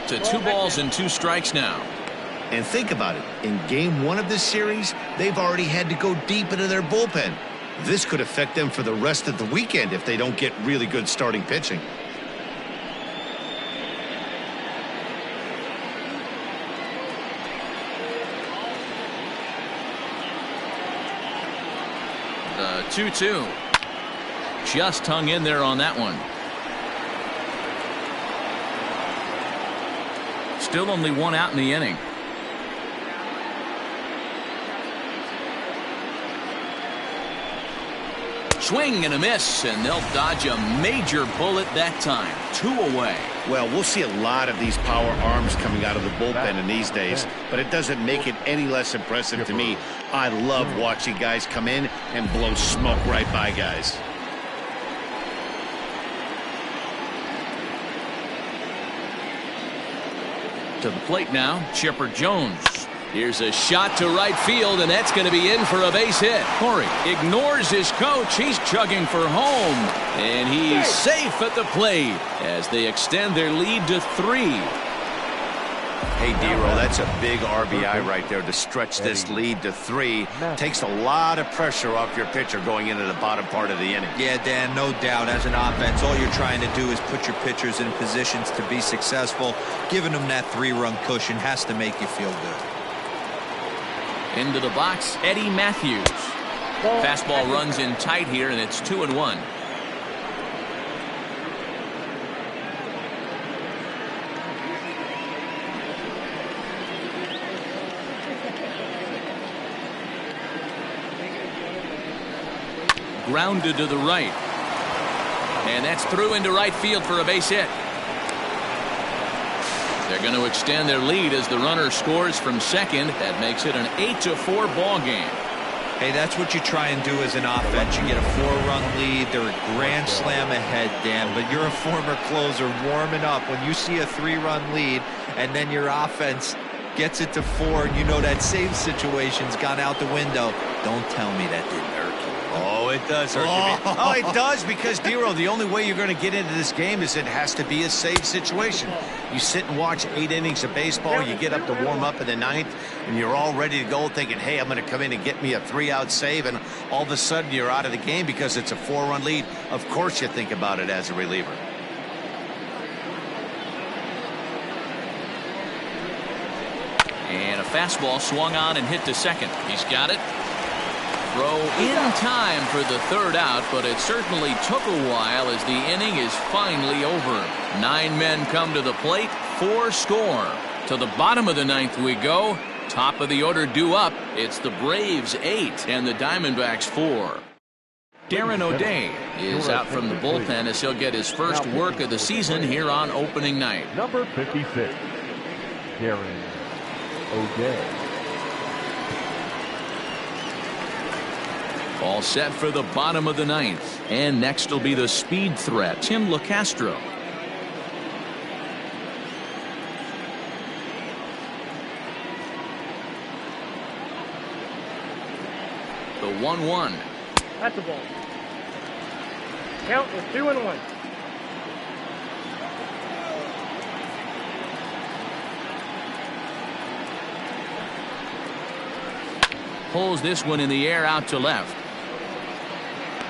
[SPEAKER 1] To 2 balls and 2 strikes now.
[SPEAKER 2] And think about it. In game 1 of this series, they've already had to go deep into their bullpen. This could affect them for the rest of the weekend if they don't get really good starting pitching.
[SPEAKER 1] The 2-2. Just hung in there on that one. Still only one out in the inning. Swing and a miss, and they'll dodge a major bullet that time. 2 away.
[SPEAKER 2] Well, we'll see a lot of these power arms coming out of the bullpen in these days, but it doesn't make it any less impressive to me. I love watching guys come in and blow smoke right by guys.
[SPEAKER 1] To the plate now, Chipper Jones. Here's a shot to right field, and that's going to be in for a base hit. Corey ignores his coach. He's chugging for home, and he's safe at the plate as they extend their lead to 3.
[SPEAKER 5] Hey, D-Roll, that's a big RBI right there to stretch this lead to 3. Takes a lot of pressure off your pitcher going into the bottom part of the inning.
[SPEAKER 4] Yeah, Dan, no doubt. As an offense, all you're trying to do is put your pitchers in positions to be successful. Giving them that 3-run cushion has to make you feel good.
[SPEAKER 1] Into the box, Eddie Matthews. Fastball runs in tight here, and it's 2-1. Grounded to the right. And that's through into right field for a base hit. They're going to extend their lead as the runner scores from second. That makes it an 8-4 ball game.
[SPEAKER 4] Hey, that's what you try and do as an offense. You get a 4-run lead. They're a grand slam ahead, Dan, but you're a former closer warming up. When you see a 3-run lead and then your offense gets it to 4 and you know that save situation's gone out the window, don't tell me that didn't hurt you.
[SPEAKER 5] Oh, it does hurt you. Oh, it does, because, D-Roll, the only way you're going to get into this game is it has to be a save situation. You sit and watch 8 innings of baseball, you get up to warm up in the 9th, and you're all ready to go thinking, hey, I'm going to come in and get me a 3-out save, and all of a sudden you're out of the game because it's a 4-run lead. Of course you think about it as a reliever.
[SPEAKER 1] And a fastball swung on and hit to second. He's got it. Throw in time for the 3rd out, but it certainly took a while as the inning is finally over. 9 men come to the plate, 4 score. To the bottom of the 9th we go. Top of the order due up. It's the Braves 8 and the Diamondbacks 4. Darren O'Day is out from the bullpen as he'll get his first work of the season here on opening night.
[SPEAKER 6] Number 56, Darren O'Day.
[SPEAKER 1] All set for the bottom of the 9th. And next will be the speed threat, Tim LeCastro. The 1-1.
[SPEAKER 3] That's a ball. Count is 2-1.
[SPEAKER 1] Pulls this one in the air out to left.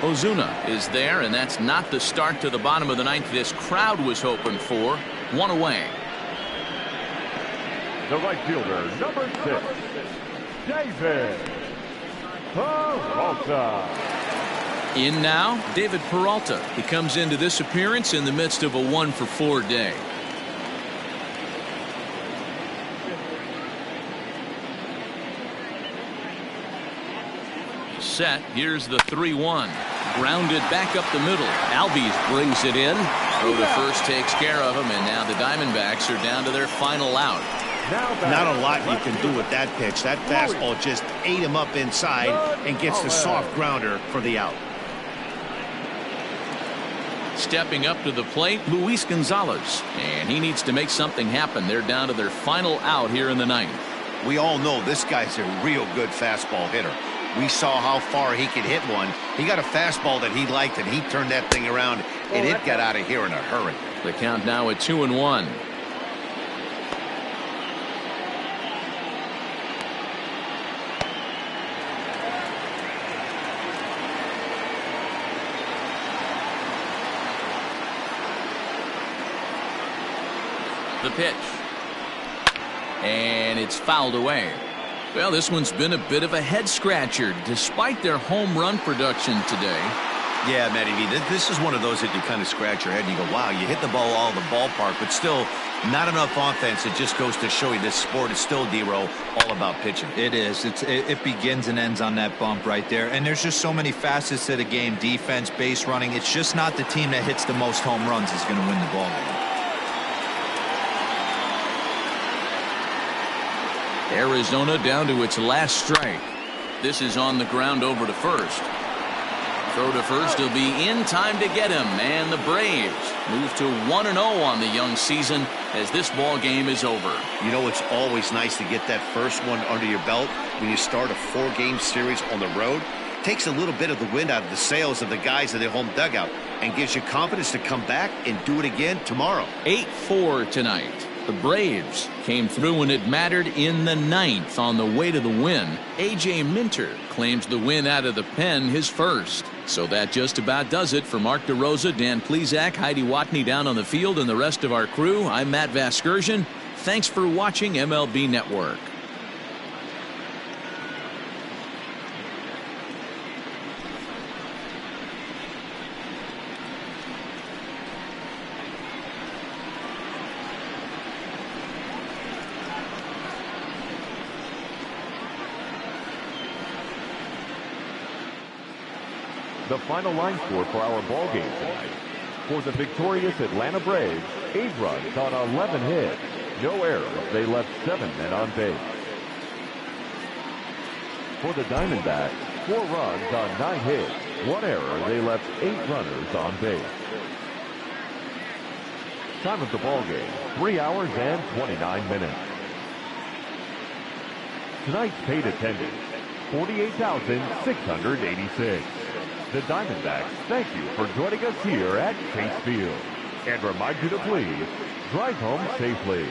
[SPEAKER 1] Ozuna is there, and that's not the start to the bottom of the 9th this crowd was hoping for. 1 away.
[SPEAKER 6] The right fielder, number 6, David Peralta.
[SPEAKER 1] In now, David Peralta. He comes into this appearance in the midst of a 1-for-4 day. Set. Here's the 3-1. Grounded back up the middle. Albies brings it in. Throw to first takes care of him, and now the Diamondbacks are down to their final out.
[SPEAKER 2] Not a lot you can do with that pitch. That fastball just ate him up inside and gets the soft grounder for the out.
[SPEAKER 1] Stepping up to the plate, Luis Gonzalez, and he needs to make something happen. They're down to their final out here in the 9th.
[SPEAKER 2] We all know this guy's a real good fastball hitter. We saw how far he could hit one. He got a fastball that he liked, and he turned that thing around, and it got out of here in a hurry.
[SPEAKER 1] The count now at 2-1. The pitch. And it's fouled away. Well, this one's been a bit of a head-scratcher, despite their home run production today.
[SPEAKER 5] Yeah, Matty V, this is one of those that you kind of scratch your head and you go, wow, you hit the ball all the ballpark, but still not enough offense. It just goes to show you this sport is still, D-Roll, all about pitching.
[SPEAKER 4] It is. It begins and ends on that bump right there. And there's just so many facets to the game. Defense, base running. It's just not the team that hits the most home runs is going to win the ball game.
[SPEAKER 1] Arizona down to its last strike. This is on the ground over to first. Throw to first will be in time to get him, and the Braves move to 1-0 on the young season as this ball game is over.
[SPEAKER 2] You know, it's always nice to get that first one under your belt when you start a 4-game series on the road. Takes a little bit of the wind out of the sails of the guys in their home dugout and gives you confidence to come back and do it again tomorrow.
[SPEAKER 1] 8-4 tonight. The Braves came through when it mattered in the 9th on the way to the win. A.J. Minter claims the win out of the pen, his first. So that just about does it for Mark DeRosa, Dan Plesac, Heidi Watney down on the field, and the rest of our crew. I'm Matt Vasgersian. Thanks for watching MLB Network.
[SPEAKER 6] The final line score for our ball game tonight. For the victorious Atlanta Braves, 8 runs on 11 hits. No errors. They left 7 men on base. For the Diamondbacks, 4 runs on 9 hits. 1 error. They left 8 runners on base. Time of the ball game, 3 hours and 29 minutes. Tonight's paid attendance, 48,686. The Diamondbacks thank you for joining us here at Chase Field and remind you to please drive home safely.